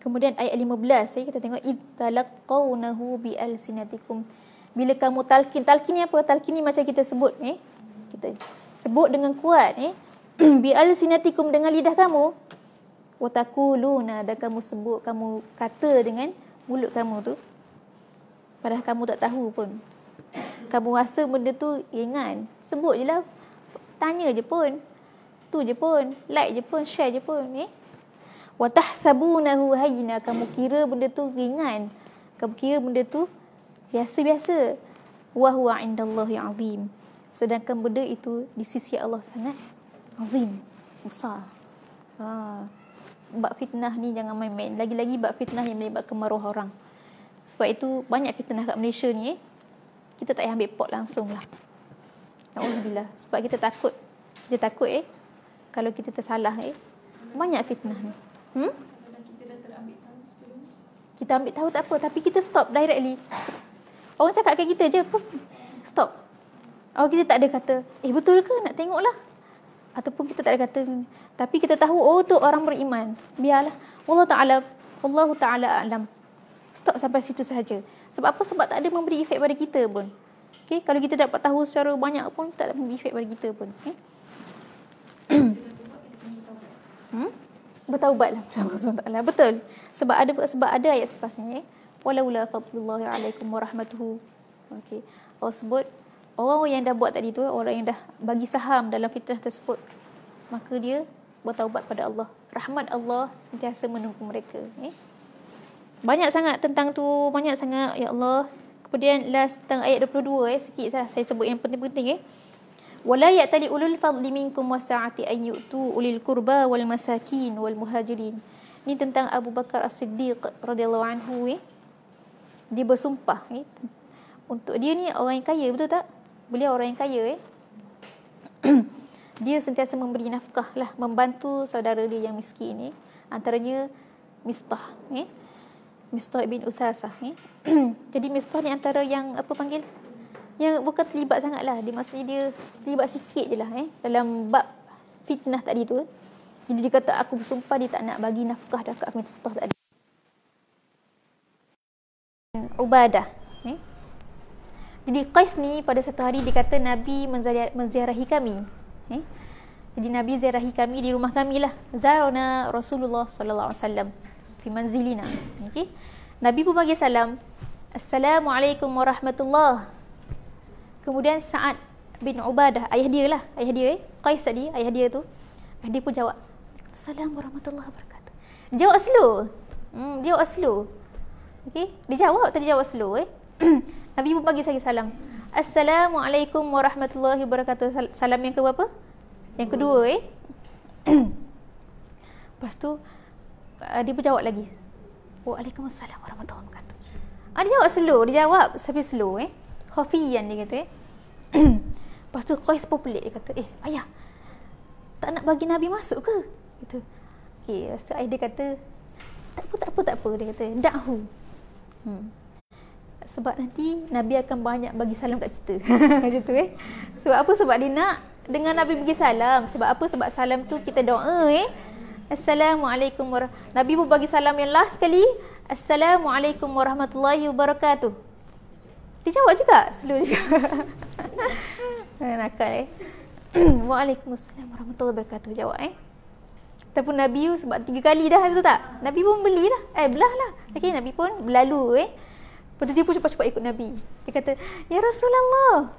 Kemudian ayat 15, kita tengok idtalaqawnahu bialsinatikum. Bila kamu talqin ni apa? Talqin ni macam kita sebut, kita sebut dengan kuat, bialsinatikum, dengan lidah kamu. Wa taquluna, dan kamu sebut, kamu kata dengan mulut kamu tu. Padahal kamu tak tahu pun. Kamu rasa benda tu ringan, sebut je lah. Tanya je pun. Tu je pun, like je pun, share je pun, wa tahsabunahu hayyina, kamu kira benda tu ringan, kamu kira benda tu biasa-biasa. Wa huwa indallahi azim, sedangkan benda itu di sisi Allah sangat azim, besar. Bab fitnah ni jangan main-main, lagi-lagi bab fitnah yang melibatkan maruah orang. Sebab itu banyak fitnah kat Malaysia ni, kita tak payah ambil pot langsung lah. Na'udzubillah. Sebab kita takut, kalau kita tersalah, banyak fitnah ni. Kita ambil tahu tak apa, tapi kita stop directly. Orang cakap kat kita je, stop. Kita tak ada kata, betul ke, nak tengok lah. Ataupun kita tak ada kata, tapi kita tahu, tu orang beriman. Biarlah. Allah Ta'ala a'lam. Stop sampai situ sahaja. Sebab apa? Sebab tak ada memberi efek pada kita pun. Okay? Kalau kita dapat tahu secara banyak pun, tak ada memberi efek pada kita pun. Bertaubatlah kepada Allah. Betul. Sebab ada ayat sepasnya. Walaula fadlullahi alaikum warahmatuhu. Okey. Allah sebut orang yang dah buat tadi tu, orang yang dah bagi saham dalam fitnah tersebut, maka dia bertaubat pada Allah. Rahmat Allah sentiasa menunggu mereka. Banyak sangat tentang tu, banyak sangat, ya Allah. Kemudian last tentang ayat 22, sikit saja saya sebut yang penting-penting. Wala ya'tali ulul fadli minkum wasa'ati an yu'tu ulil qurba wal masakin wal muhajirin. Ini tentang Abu Bakar As-Siddiq radhiyallahu anhu. Dia bersumpah, untuk dia ni orang yang kaya, betul tak? Beliau orang yang kaya. Dia sentiasa memberi nafkah lah, membantu saudara dia yang miskin ni. Antaranya Mistah, Mistah bin Uthasah. Jadi Mistah ni antara yang yang bukan terlibat sangat lah. Dia maksudnya dia terlibat sikit je lah dalam bab fitnah tadi tu. Jadi dia kata, aku bersumpah dia tak nak bagi nafkah dekat Mistah tadi. Ubadah. Jadi Qais ni pada satu hari dia kata, Nabi menziarahi kami. Jadi Nabi ziarahi kami di rumah kami lah. Zarana Rasulullah sallallahu alaihi wasallam fi manzilina. Okey. Nabi pun bagi salam. Assalamualaikum warahmatullahi. Kemudian Sa'ad bin Ubadah, ayah dia lah, Qais tadi, ayah dia tu, dia pun jawab, Assalamualaikum warahmatullahi wabarakatuh. Dia jawab slow. Okey, dia jawab slow. Nabi pun bagi saya salam. Assalamualaikum warahmatullahi wabarakatuh. Salam yang ke berapa? Yang kedua. Lepas tu dia pun jawab lagi. Waalaikumsalam warahmatullahi wabarakatuh. Dia jawab slow, tapi slow. Khafiyan dia kata. Lepas tu Qais pun pelik, dia kata, ayah, tak nak bagi Nabi masuk ke? Gitu. Okey, lepas tu ayah dia kata, tak apa, dia kata, da'hu. Sebab nanti Nabi akan banyak bagi salam kat kita. Macam tu. Sebab apa? Sebab dia nak dengan Nabi bagi salam. Sebab apa? Sebab salam tu kita doa. Assalamualaikum warahmatullahi. Nabi pun bagi salam yang last sekali. Assalamualaikum warahmatullahi wabarakatuh. Dia jawab juga, slow juga. Nakal. Waalaikumsalam warahmatullahi wabarakatuh. Jawab Ataupun Nabi sebab 3 kali dah, betul tak? Nabi pun belilah, belah lah. Okey, Nabi pun berlalu. Lepas tu dia pun cepat-cepat ikut Nabi. Dia kata, Ya Rasulullah,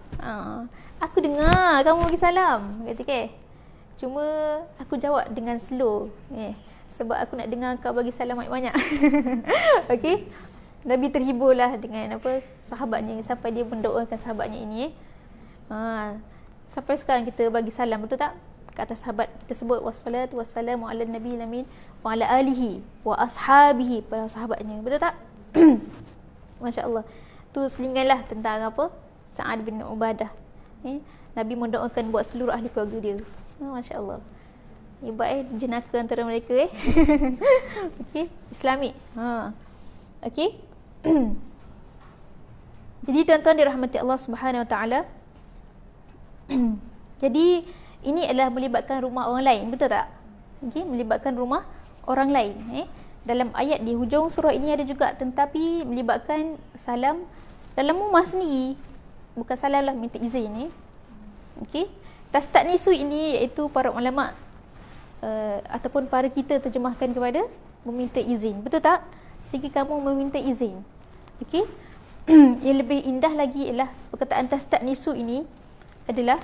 aku dengar kamu bagi salam. Kata, cuma aku jawab dengan slow. Sebab aku nak dengar kau bagi salam banyak-banyak. Okey. Nabi terhiburlah dengan sahabatnya, sampai dia mendoakan sahabatnya ini. Sampai sekarang kita bagi salam, betul tak? Ke atas sahabat kita sebut wassalatu wassalamu ala nabiyil amin wa ala alihi wa ashabihi, para sahabatnya, betul tak? Masya-Allah. Tu selinganlah tentang Sa'ad bin Ubadah. Nabi mendoakan buat seluruh ahli keluarga dia. Masya-Allah. Hebat jenaka antara mereka Okey, Islamik. Okey. Jadi tuan-tuan dirahmati Allah Subhanahu Wa Taala. Jadi ini adalah melibatkan rumah orang lain, betul tak? Okey, melibatkan rumah orang lain. Dalam ayat di hujung surah ini ada juga, tetapi melibatkan salam dalam rumah sendiri. Bukan salam lah, minta izin. Okey. Tastanisu ini iaitu para ulama ataupun para kita terjemahkan kepada meminta izin, betul tak? Sehingga kamu meminta izin. Okey. Yang lebih indah lagi ialah perkataan tastanisu ini adalah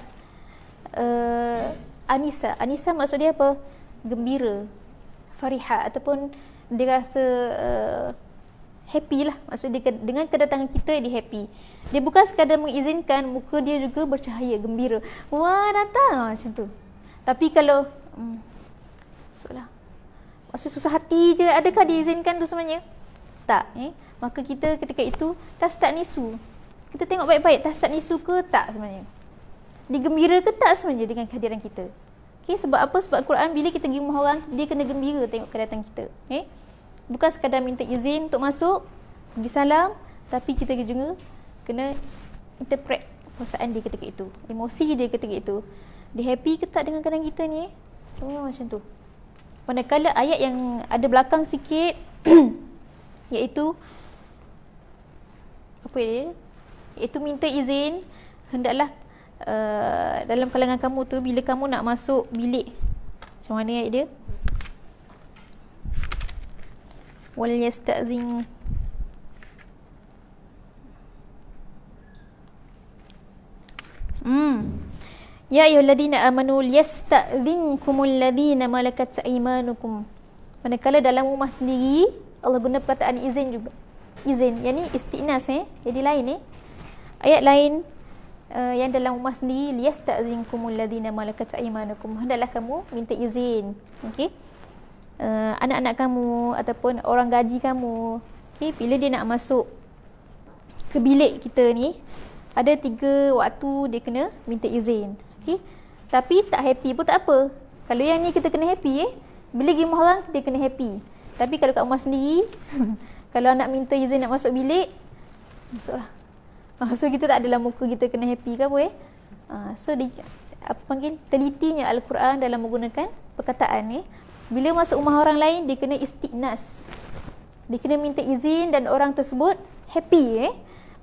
Anisa. Anisa maksud dia apa? Gembira, fariha, ataupun dia rasa happy lah. Maksud dia dengan kedatangan kita dia happy. Dia bukan sekadar mengizinkan, muka dia juga bercahaya, gembira. Wah, datang macam tu. Tapi kalau maksudlah maksud susah hati je, adakah diizinkan tu sebenarnya? Tak. Maka kita ketika itu tastanisu. Kita tengok baik-baik tastanisu ke tak sebenarnya. Digembira ke tak sebenarnya dengan kehadiran kita. Okay, sebab apa? Sebab Quran bila kita pergi rumah orang, dia kena gembira tengok kedatangan kita. Bukan sekadar minta izin untuk masuk, pergi salam, tapi kita juga kena interpret perasaan dia ketika itu, emosi dia ketika itu. Dia happy ke tak dengan keadaan kita ni? Macam tu. Manakala ayat yang ada belakang sikit iaitu apa dia? Iaitu minta izin, hendaklah dalam kalangan kamu tu bila kamu nak masuk bilik. Macam mana ayat dia? Wal yasta'zin Ya ayyuhalladzina amanu liyasta'dhinkumul ladzina malakat aymanukum. Manakala dalam rumah sendiri, Allah guna perkataan izin juga. Izin, yakni istinas jadi lain Ayat lain yang dalam rumah sendiri, liyasta'dhinkumul ladzina malakat aymanukum. Hendaklah kamu minta izin. Okey. Anak-anak kamu ataupun orang gaji kamu. Okey, bila dia nak masuk ke bilik kita ni, ada 3 waktu dia kena minta izin. Okay. Tapi tak happy pun tak apa. Kalau yang ni kita kena happy bila pergi rumah orang dia kena happy. Tapi kalau kat rumah sendiri kalau nak minta izin nak masuk bilik, masuklah. So kita tak adalah muka kita kena happy ke apa so panggil telitinya Al-Quran dalam menggunakan perkataan bila masuk rumah orang lain dia kena istiqnas. Dia kena minta izin dan orang tersebut happy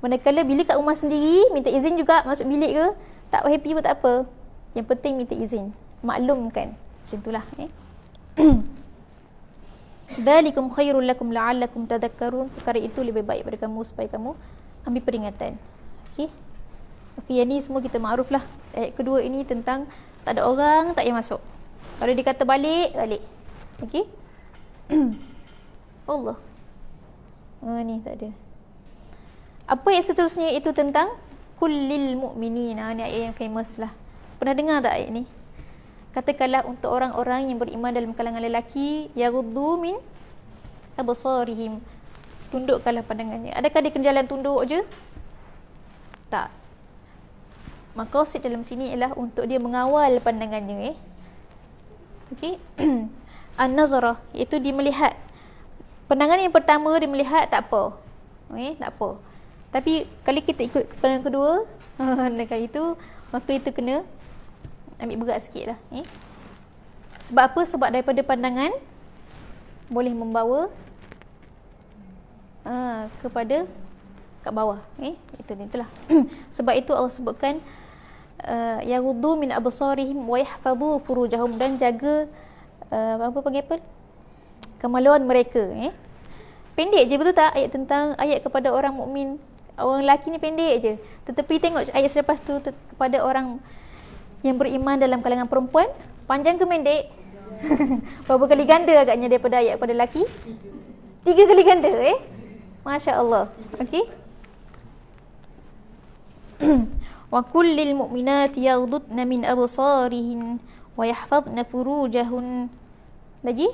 Manakala bila kat rumah sendiri minta izin juga masuk bilik ke, tak happy pun tak apa. Yang penting minta izin, maklumkan. Macam itulah Dzalikum khairul lakum la'allakum tadhakkarun. Perkara itu lebih baik pada kamu supaya kamu ambil peringatan. Okey. Yang ni semua kita makruf lah. Ayat kedua ini tentang tak ada orang, tak payah masuk. Kalau dia kata balik, balik. Okey. Allah. Ni tak ada. Apa yang seterusnya itu tentang kullil mu'minin. Ni ayat yang famous lah. Pernah dengar tak ayat ni? Katakanlah untuk orang-orang yang beriman dalam kalangan lelaki, yaghuddu min absarihim. Tundukkanlah pandangannya. Adakah dia kena jalan tunduk je? Tak. Maqasid dalam sini ialah untuk dia mengawal pandangannya. Okey. An-nazarah, iaitu dia melihat. Pandangan yang pertama dia melihat tak apa. Tak apa. Tapi kalau kita ikut pandangan kedua, dengan itu, maka itu kena ambil berat sikit lah. Sebab apa? Sebab daripada pandangan boleh membawa kepada kat bawah. Itulah. Sebab itu Allah sebutkan yaghuddu min absarihim wa yahfazu furujahum, dan jaga apa panggil apa? Kemaluan mereka. Pendek je, betul tak? Ayat tentang ayat kepada orang mukmin, orang lelaki ni pendek je. Tetapi tengok ayat selepas tu kepada orang yang beriman dalam kalangan perempuan, panjang ke pendek? Berapa kali ganda agaknya daripada ayat kepada lelaki? 3 kali ganda. Masya Allah. Okey. Wa kullil mu'minati yaghdudna min absarihin wa yahfazna furujahun. Lagi?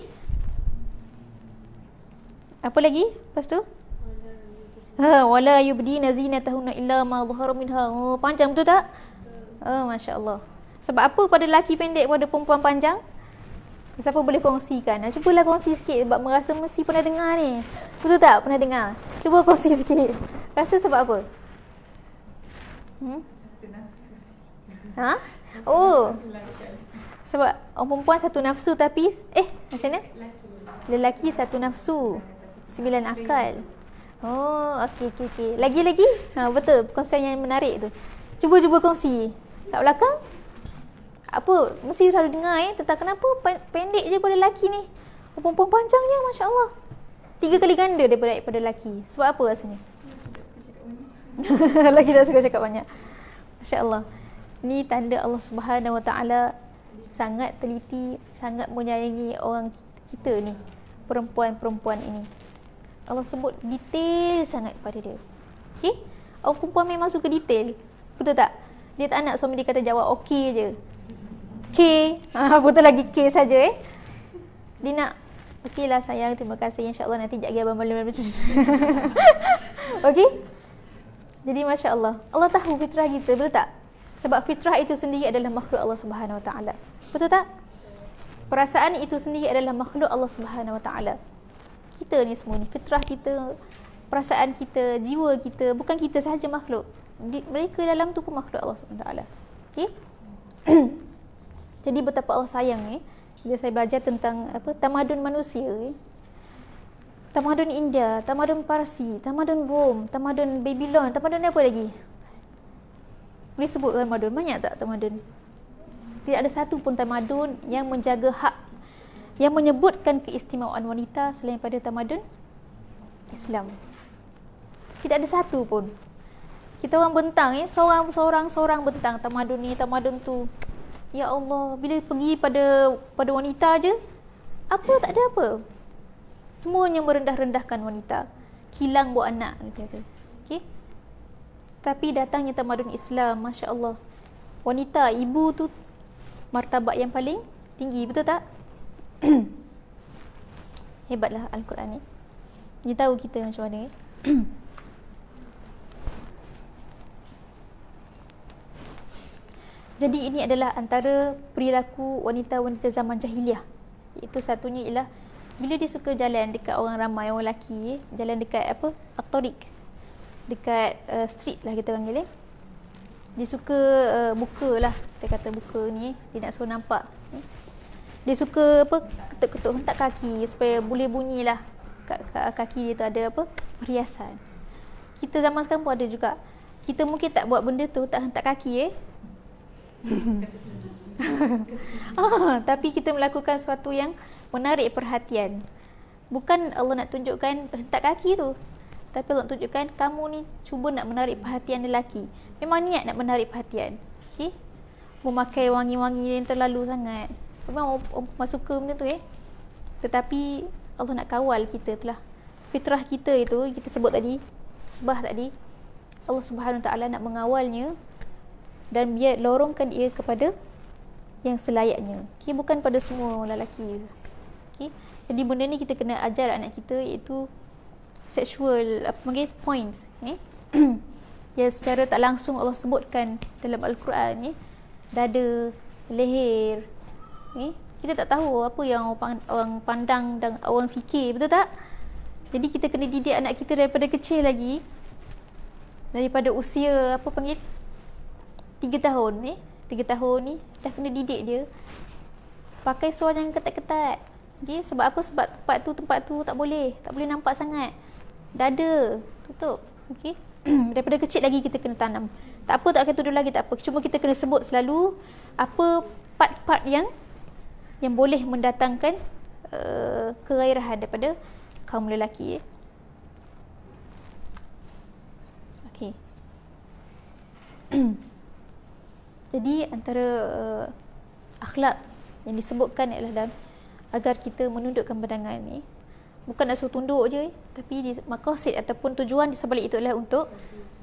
Apa lagi? Lepas tu? Wala yubdina zinatahunna illa ma dhahara minha. Panjang betul tak? Masya-Allah. Sebab apa pada lelaki pendek pada perempuan panjang? Siapa boleh kongsikan? Cubalah kongsi sikit sebab merasa mesti pernah dengar ni. Betul tak? Pernah dengar? Cuba kongsi sikit. Rasa sebab apa? Oh. Sebab orang perempuan satu nafsu tapi macam mana? Lelaki satu nafsu, 9 akal. Oh, okey. Lagi-lagi? Betul, perkongsian yang menarik tu. Cuba kongsi. Kat belakang? Apa? Mesti selalu dengar tentang kenapa pendek je pada lelaki ni. Perempuan panjangnya, masya-Allah. 3 kali ganda daripada lelaki. Sebab apa rasanya? Lelaki tak suka cakap banyak. Masya-Allah. Ni tanda Allah Subhanahu Wa Taala sangat teliti, sangat menyayangi orang kita ni, perempuan-perempuan ini. Allah sebut detail sangat pada dia. Okey? Orang perempuan memang suka detail. Betul tak? Dia tak nak suami dia kata jawab okey je. Okey. Betul lagi K saja Dia nak okeylah sayang, terima kasih, insya-Allah nanti jap lagi abang balik macam tu. Okey? Jadi masya-Allah, Allah tahu fitrah kita, betul tak? Sebab fitrah itu sendiri adalah makhluk Allah Subhanahu Wa Taala. Betul tak? Perasaan itu sendiri adalah makhluk Allah Subhanahu Wa Taala. Kita ni semua ni, fitrah kita, perasaan kita, jiwa kita, bukan kita sahaja makhluk. Mereka dalam tu pun makhluk Allah Subhanahu Wa Taala. Okey? Jadi betapa Allah sayang bila saya belajar tentang tamadun manusia. Tamadun India, tamadun Parsi, tamadun Rom, tamadun Babylon, tamadun apa lagi? Boleh sebut tamadun? Banyak tak tamadun? Tidak ada satu pun tamadun yang menjaga hak, yang menyebutkan keistimewaan wanita selain pada tamadun Islam. Tidak ada satu pun. Kita orang bentang seorang bentang tamadun ni, tamadun tu. Ya Allah, bila pergi pada wanita je, tak ada apa. Semuanya merendah-rendahkan wanita. Kilang buat anak kata. Okey. Tapi datangnya tamadun Islam, masya-Allah. Wanita, ibu tu martabat yang paling tinggi, betul tak? Hebatlah Al-Quran ni. Dia tahu kita macam mana. Jadi ini adalah antara perilaku wanita-wanita zaman jahiliah. Iaitu satunya ialah bila dia suka jalan dekat orang ramai, orang lelaki, jalan dekat at-tariq, dekat street lah kita panggil. Dia suka buka lah, kita kata buka ni, dia nak suruh nampak. Dia suka ketuk-ketuk hentak kaki supaya boleh bunyi lah kat kaki dia tu ada perhiasan. Kita zaman sekarang pun ada juga. Kita mungkin tak buat benda tu, tak hentak kaki tapi kita melakukan sesuatu yang menarik perhatian. Bukan Allah nak tunjukkan hentak kaki tu, tapi Allah nak tunjukkan kamu ni cuba nak menarik perhatian lelaki. Memang niat nak menarik perhatian. Okey? Memakai wangi-wangi yang terlalu sangat. Memang orang suka benda tu Tetapi Allah nak kawal kita tu lah. Fitrah kita itu, kita sebut tadi, sebah tadi, Allah Subhanahu Wa Taala nak mengawalnya dan biar lorongkan ia kepada yang selayaknya. Okay, bukan pada semua lelaki. Okay. Jadi benda ni kita kena ajar anak kita, iaitu sexual points yang secara tak langsung Allah sebutkan dalam Al-Quran dada, leher. Kita tak tahu apa yang orang pandang dan orang fikir, betul tak? Jadi kita kena didik anak kita daripada kecil lagi, daripada usia 3 tahun 3 tahun ni dah kena didik dia pakai seluar yang ketat-ketat. Okay? Sebab apa? Sebab tempat tu tak boleh nampak sangat. Dada tutup. Okey. Daripada kecil lagi kita kena tanam. Tak apa, tak pakai tudung lagi tak apa. Cuma kita kena sebut selalu apa part-part yang boleh mendatangkan kegairahan daripada kaum lelaki. Okey. Jadi antara akhlak yang disebutkan ialah agar kita menundukkan pandangan ni, bukan nak suruh tunduk je, tapi maqasid ataupun tujuan di sebalik itu adalah untuk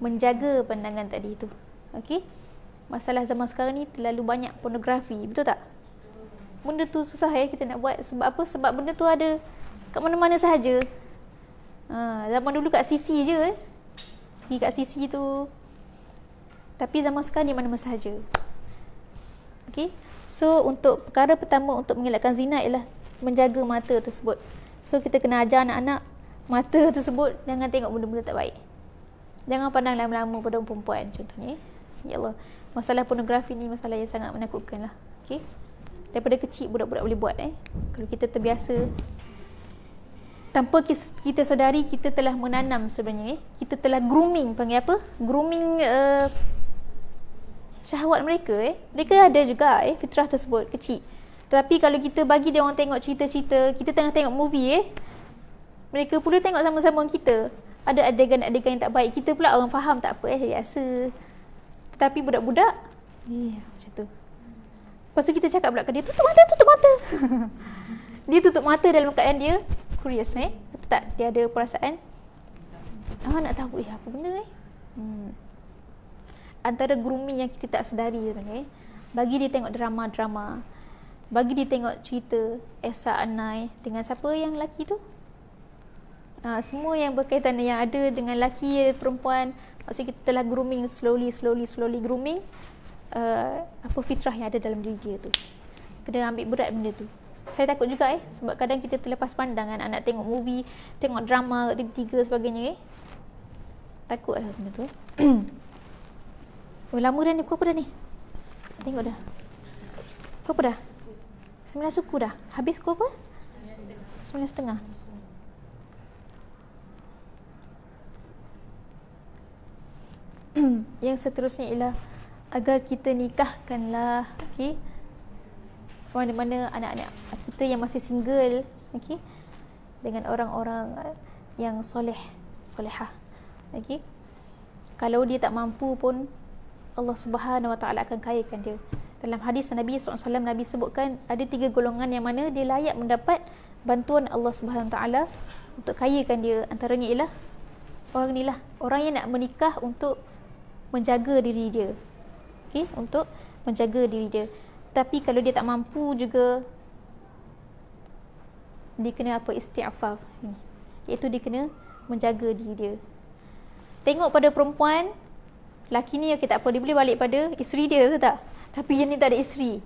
menjaga pandangan tadi itu. Okey. Masalah zaman sekarang ni terlalu banyak pornografi, betul tak? Benda tu susah kita nak buat. Sebab apa? Sebab benda tu ada kat mana-mana sahaja. Zaman dulu kat CC je pergi kat sisi tu. Tapi zaman sekarang di mana-mana sahaja. Okay. So untuk perkara pertama untuk mengelakkan zina ialah menjaga mata tersebut. So kita kena ajar anak-anak mata tersebut jangan tengok benda-benda tak baik. Jangan pandang lama-lama pada perempuan contohnya. Ya Allah, masalah pornografi ni masalah yang sangat menakutkan lah. Okay. Daripada kecil budak-budak boleh buat Kalau kita terbiasa, tanpa kita sedari kita telah menanam sebenarnya kita telah grooming, panggil apa? Grooming syahwat mereka Mereka ada juga fitrah tersebut kecil. Tapi kalau kita bagi dia orang tengok cerita-cerita, kita tengah tengok movie mereka pula tengok sama-sama dengan kita. Ada adegan-adegan yang tak baik. Kita pula orang faham tak apa biasa. Tetapi budak-budak macam tu. Lepas tu kita cakap pula ke dia, tutup mata. Dia tutup mata dalam keadaan dia curious Betul tak? Dia ada perasaan nak tahu apa benda Antara grooming yang kita tak sedari sebenarnya. Bagi dia tengok drama-drama. Bagi dia tengok cerita Esa Anai dengan siapa yang lelaki tu? Semua yang berkaitan yang ada dengan lelaki perempuan. Maksudnya kita telah grooming slowly grooming apa fitrah yang ada dalam diri dia tu. Kena ambil berat benda tu. Saya takut juga sebab kadang kita terlepas pandang anak tengok movie, tengok drama kat TV3 sebagainya takutlah benda tu. Oh lama dah ni, pukul apa dah ni? Tengok dah. Pukul apa dah? 9 suku dah. Habis pukul apa? 9.30. Yang seterusnya ialah agar kita nikahkanlah mana-mana anak-anak kita yang masih single dengan orang-orang yang solehah. Kalau dia tak mampu pun Allah Subhanahu Wa Taala akan kayakan dia. Dalam hadis Nabi SAW, Nabi sebutkan ada 3 golongan yang mana dia layak mendapat bantuan Allah Subhanahu Wa Taala untuk kayakan dia. Antaranya ialah orang ni lah, orang yang nak menikah untuk menjaga diri dia. Untuk menjaga diri dia. Tapi kalau dia tak mampu juga, dia kena isti'afaf. Iaitu dia kena menjaga diri dia. Tengok pada perempuan, laki ni tak apa, dia boleh balik pada isteri dia, betul tak? Tapi yang ni tak ada isteri.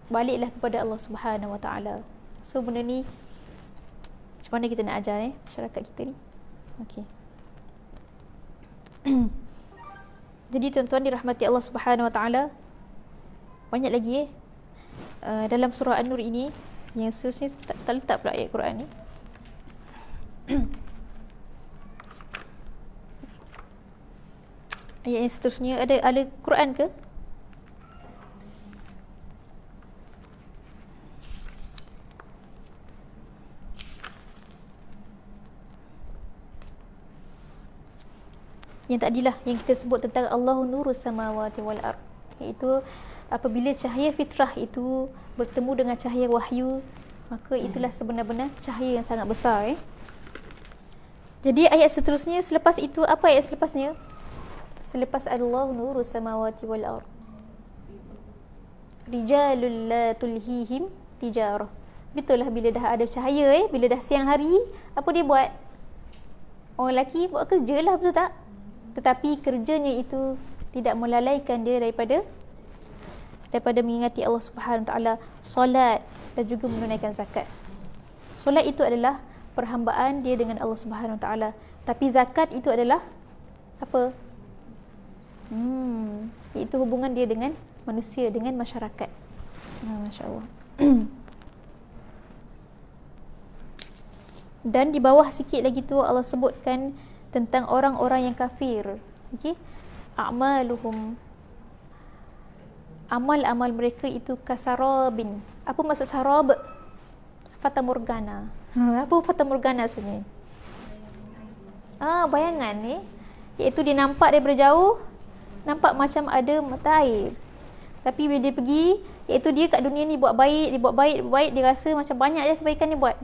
Baliklah kepada Allah Subhanahu Wa Taala. So benda ni macam mana kita nak ajar masyarakat kita ni? Jadi tuan-tuan dirahmati Allah Subhanahu Wa Taala, banyak lagi dalam surah An-Nur ini yang seterusnya tak letak pula ayat Quran ni. Ayat yang seterusnya ada Quran ke? Yang tadilah yang kita sebut tentang Allahu nurus samawati wal ard, iaitu apabila cahaya fitrah itu bertemu dengan cahaya wahyu, maka itulah sebenar-benar cahaya yang sangat besar. Jadi ayat seterusnya selepas itu, apa ayat selepasnya? Selepas Allahu nurus samawati wal ard, rijalul la tulhihim tijarah. Betul lah, bila dah ada cahaya bila dah siang hari, apa dia buat? Orang lelaki buat kerja lah, betul tak? Tetapi kerjanya itu tidak melalaikan dia daripada mengingati Allah Subhanahu Wa Taala, solat dan juga menunaikan zakat. Solat itu adalah perhambaan dia dengan Allah Subhanahu Wa Taala, tapi zakat itu adalah apa? Iaitu hubungan dia dengan manusia, dengan masyarakat. Masya-Allah. Dan di bawah sikit lagi tu Allah sebutkan tentang orang-orang yang kafir. A'maluhum, amal-amal mereka itu kasarabin. Apa maksud sarab? Fata morgana. Apa fata morgana sebenarnya? Bayangan ni, iaitu dia nampak daripada jauh, nampak macam ada mata air. Tapi bila dia pergi, iaitu dia kat dunia ni buat baik, dia rasa macam banyak je kebaikan dia buat.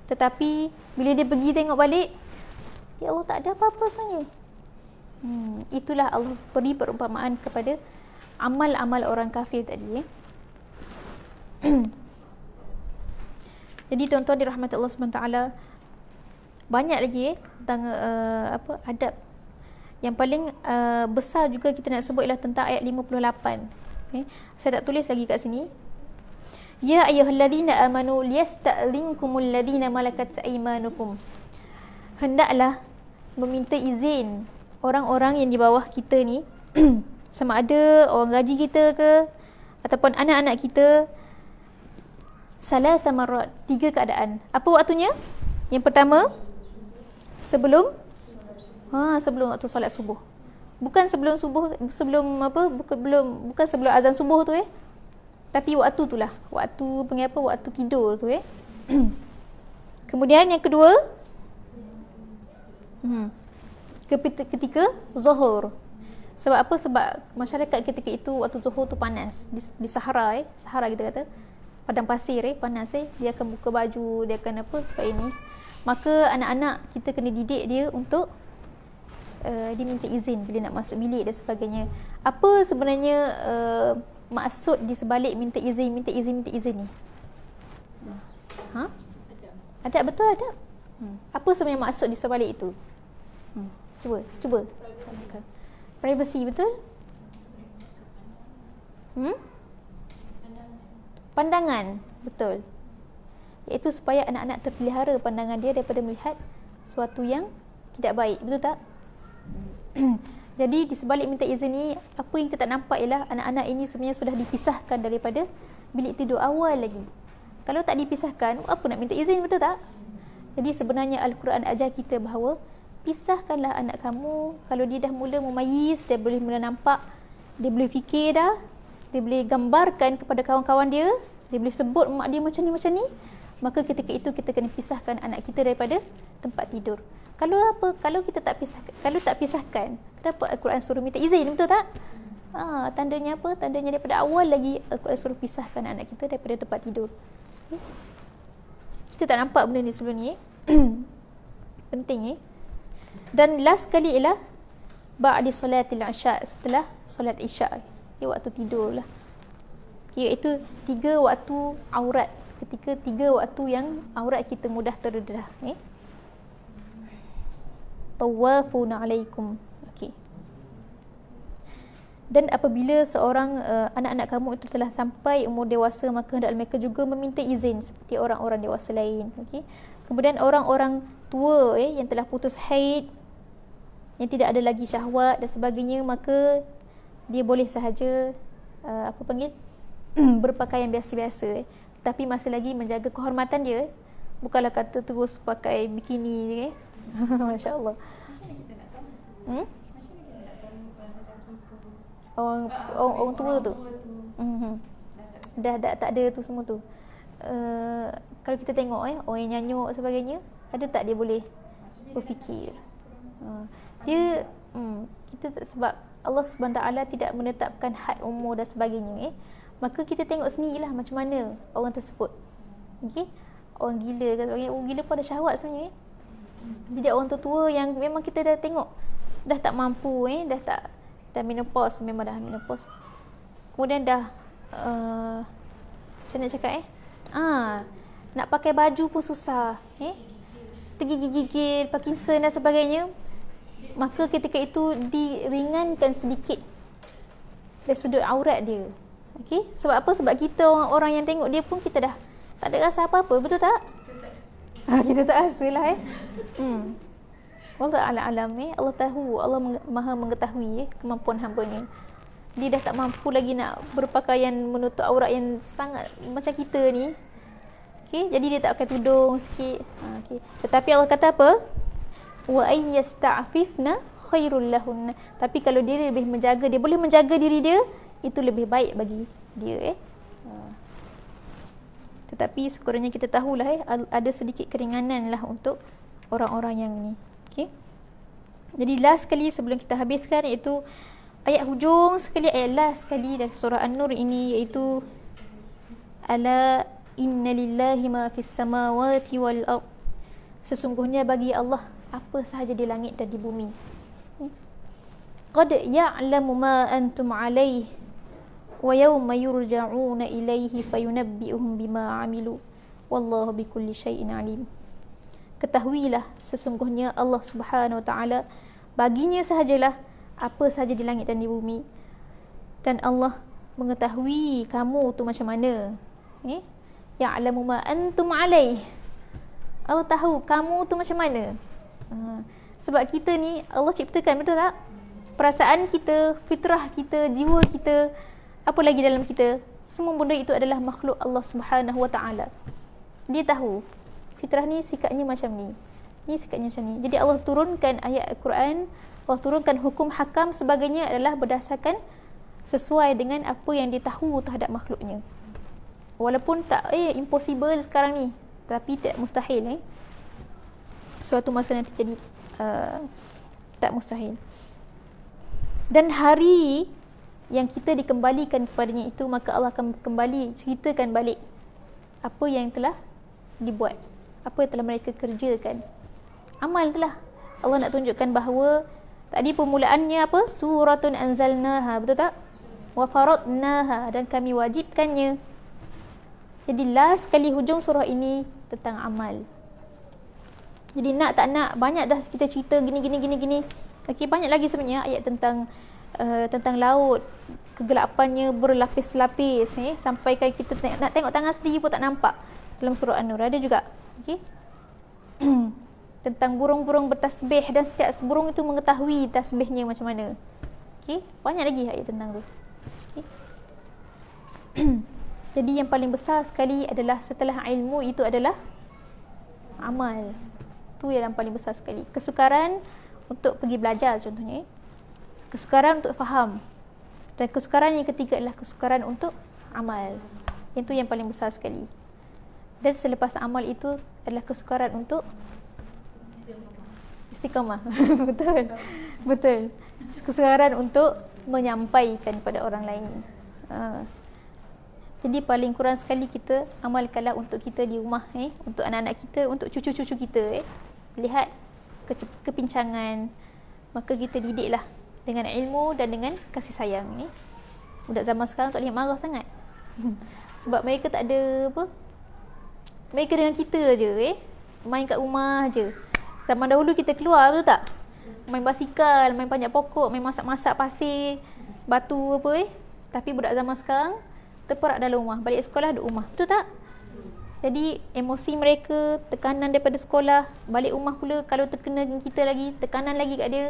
Tetapi bila dia pergi tengok balik, ya Allah, tak ada apa-apa sebenarnya. Itulah Allah beri perumpamaan kepada amal-amal orang kafir tadi. Jadi tuan-tuan dirahmati Allah SWT, banyak lagi tentang adab Yang paling besar juga kita nak sebut ialah tentang ayat 58. Okay. Saya tak tulis lagi kat sini. Ya ayyuhalladzina amanu liyasta'dhinkumul ladzina malakat aymanukum. Hendaklah meminta izin orang-orang yang di bawah kita ni sama ada orang gaji kita ke ataupun anak-anak kita, salasa marrat, 3 keadaan. Apa waktunya? Yang pertama, sebelum waktu solat subuh. Bukan sebelum subuh, bukan sebelum azan subuh tu tapi waktu tu lah. Waktu waktu tidur tu Kemudian yang kedua, ketika zuhur. Sebab apa? Sebab masyarakat ketika itu waktu zuhur tu panas. Di Sahara Sahara kita kata, padang pasir panas dia akan buka baju, dia akan supaya ini. Maka anak-anak kita kena didik dia untuk dia minta izin bila nak masuk bilik dan sebagainya. Apa sebenarnya maksud di sebalik minta izin ni? Ada betul ada. Apa sebenarnya maksud di sebalik itu? Cuba. Privacy, betul? Pandangan, betul. Iaitu supaya anak-anak terpelihara pandangan dia daripada melihat sesuatu yang tidak baik, betul tak? Jadi di sebalik minta izin ni, apa yang kita tak nampak ialah anak-anak ini sebenarnya sudah dipisahkan daripada bilik tidur awal lagi. Kalau tak dipisahkan, apa nak minta izin, betul tak? Jadi sebenarnya Al-Quran ajar kita bahawa pisahkanlah anak kamu. Kalau dia dah mula memayis, dia boleh mula nampak, dia boleh fikir dah, dia boleh gambarkan kepada kawan-kawan dia, dia boleh sebut mak dia macam ni, maka ketika itu kita kena pisahkan anak kita daripada tempat tidur. Kalau kita tak pisahkan, kenapa Al-Quran suruh minta izin, betul tak? Tandanya apa? Tandanya daripada awal lagi Al-Quran suruh pisahkan anak kita daripada tempat tidur. Kita tak nampak benda ni sebelum ni. Penting Dan last kali ialah ba'di solatil isya, setelah solat isya, waktu tidur lah. Iaitu 3 waktu aurat, ketika 3 waktu yang aurat kita mudah terdedah. Tawafuna alaikum. Okey. Dan apabila seorang anak-anak kamu itu telah sampai umur dewasa, maka hendaklah mereka juga meminta izin seperti orang-orang dewasa lain. Okey. Kemudian orang-orang tua yang telah putus haid, yang tidak ada lagi syahwat dan sebagainya, maka dia boleh sahaja berpakaian biasa-biasa, tapi masih lagi menjaga kehormatan dia. Bukanlah kata terus pakai bikini Masya-Allah. Orang tua tu. Dah tak ada tu semua tu. Kalau kita tengok orang yang nyanyuk sebagainya, ada tak dia boleh berfikir? Dia kita sebab Allah Subhanahu Taala tidak menetapkan had umur dan sebagainya, maka kita tengok sendirilah macam mana orang tersebut. Okey, orang gila kan sebagainya. Orang gila pun ada syahwat sebenarnya. Tidak orang tua yang memang kita dah tengok dah tak mampu, dah menopause, memang dah menopause. Kemudian dah macam nak cakap nak pakai baju pun susah, tergigil-gigil, Parkinson dan sebagainya. Maka ketika itu diringankan sedikit dari sudut aurat dia. Okey, sebab apa? Sebab kita orang yang tengok dia pun kita dah tak ada rasa apa-apa, betul tak? Kita tak rasa lah Allah Ta'ala alam Allah tahu, Allah maha mengetahui kemampuan hamba-Nya. Dia dah tak mampu lagi nak berpakaian menutup aurat yang sangat macam kita ni. Okey, jadi dia tak pakai tudung sikit. Okey. Tetapi Allah kata apa? Wa ayyasta'fifna khairul lahun. Tapi kalau dia lebih menjaga, dia boleh menjaga diri dia, itu lebih baik bagi dia. Tetapi sekurangnya kita tahulah ada sedikit keringanan lah untuk orang-orang yang ni. Okey. Jadi last sekali sebelum kita habiskan, iaitu ayat hujung sekali, ayat last sekali dari surah An-Nur ini, iaitu ala inna lillahi ma fis samawati wal ard. Sesungguhnya bagi Allah apa sahaja di langit dan di bumi. Qad ya'lamu ma antum alaihi wa yawma yurja'una ilaihi fayunabbi'uhum bima 'amilu wallahu bikulli syai'in alim. Ketahuilah sesungguhnya Allah Subhanahu wa taala Baginya sahajalah apa sahaja di langit dan di bumi. Dan Allah mengetahui kamu tu macam mana. Ya'lamu ma antum alaih. Allah tahu kamu tu macam mana. Sebab kita ni Allah ciptakan, betul tak? Perasaan kita, fitrah kita, jiwa kita, apa lagi dalam kita, semua benda itu adalah makhluk Allah Subhanahu Wa Taala. Dia tahu fitrah ni sikapnya macam ni. Ni sikapnya macam ni. Jadi Allah turunkan ayat Al-Quran, Allah turunkan hukum hakam sebagainya adalah berdasarkan sesuai dengan apa yang dia tahu terhadap makhluknya. Walaupun tak impossible sekarang ni, tapi tak mustahil. Suatu masa nanti jadi tak mustahil. Dan hari yang kita dikembalikan kepadanya itu, maka Allah akan kembali ceritakan balik apa yang telah dibuat, apa yang telah mereka kerjakan. Amal telah. Allah nak tunjukkan bahawa tadi permulaannya apa? Suratun anzalnaha, betul tak? Wa faradnaha, dan kami wajibkannya. Jadi last kali hujung surah ini tentang amal. Jadi nak tak nak, banyak dah kita cerita gini. Okey, banyak lagi sebenarnya ayat tentang laut, kegelapannya berlapis-lapis, sampai kan kita nak tengok tangan sendiri pun tak nampak. Dalam surah An-Nur ada juga. Okey. Tentang burung-burung bertasbih dan setiap burung itu mengetahui tasbihnya macam mana. Okey, banyak lagi ayat tentang tu. Okay. Jadi yang paling besar sekali adalah setelah ilmu itu adalah amal. Tu yang paling besar sekali. Kesukaran untuk pergi belajar contohnya. Kesukaran untuk faham. Dan kesukaran yang ketiga adalah kesukaran untuk amal. Itu yang paling besar sekali. Dan selepas amal itu adalah kesukaran untuk istiqamah. Betul. Kesukaran untuk menyampaikan kepada orang lain. Jadi paling kurang sekali kita amalkanlah untuk kita di rumah, untuk anak-anak kita, untuk cucu-cucu kita. Lihat kepincangan, maka kita didiklah dengan ilmu dan dengan kasih sayang. Budak zaman sekarang tak boleh marah sangat. Sebab mereka tak ada apa, mereka dengan kita je, main kat rumah je. Zaman dahulu kita keluar, betul tak? Main basikal, main panjat pokok, main masak-masak pasir, batu apa. Tapi budak zaman sekarang terperak dalam rumah, balik sekolah duduk rumah, betul tak? Jadi emosi mereka, tekanan daripada sekolah, balik rumah pula kalau terkena kita lagi, tekanan lagi kat dia.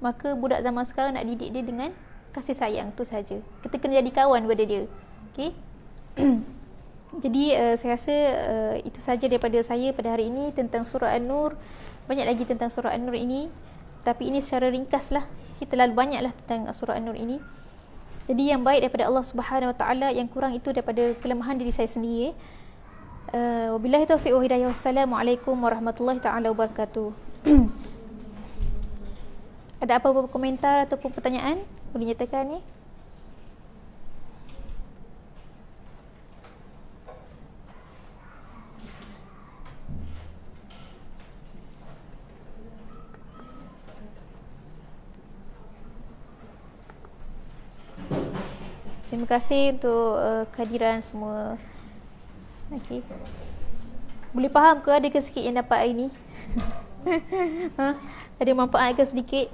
Maka budak zaman sekarang nak didik dia dengan kasih sayang, tu saja. Kita kena jadi kawan pada dia. Okey. Jadi saya rasa itu saja daripada saya pada hari ini tentang surah An-Nur. Banyak lagi tentang surah An-Nur ini, tapi ini secara ringkas lah. Kita terlalu banyaklah tentang surah An-Nur ini. Jadi yang baik daripada Allah Subhanahu Wa Taala, yang kurang itu daripada kelemahan diri saya sendiri. Wabillahi taufiq wa hidayah. Wassalamualaikum warahmatullahi taala wabarakatuh. Ada apa-apa komentar ataupun pertanyaan boleh nyatakan ni? Terima kasih untuk kehadiran semua. Okey. Boleh faham ke ada ke sikit yang dapat hari ni? Ada manfaat ke sedikit?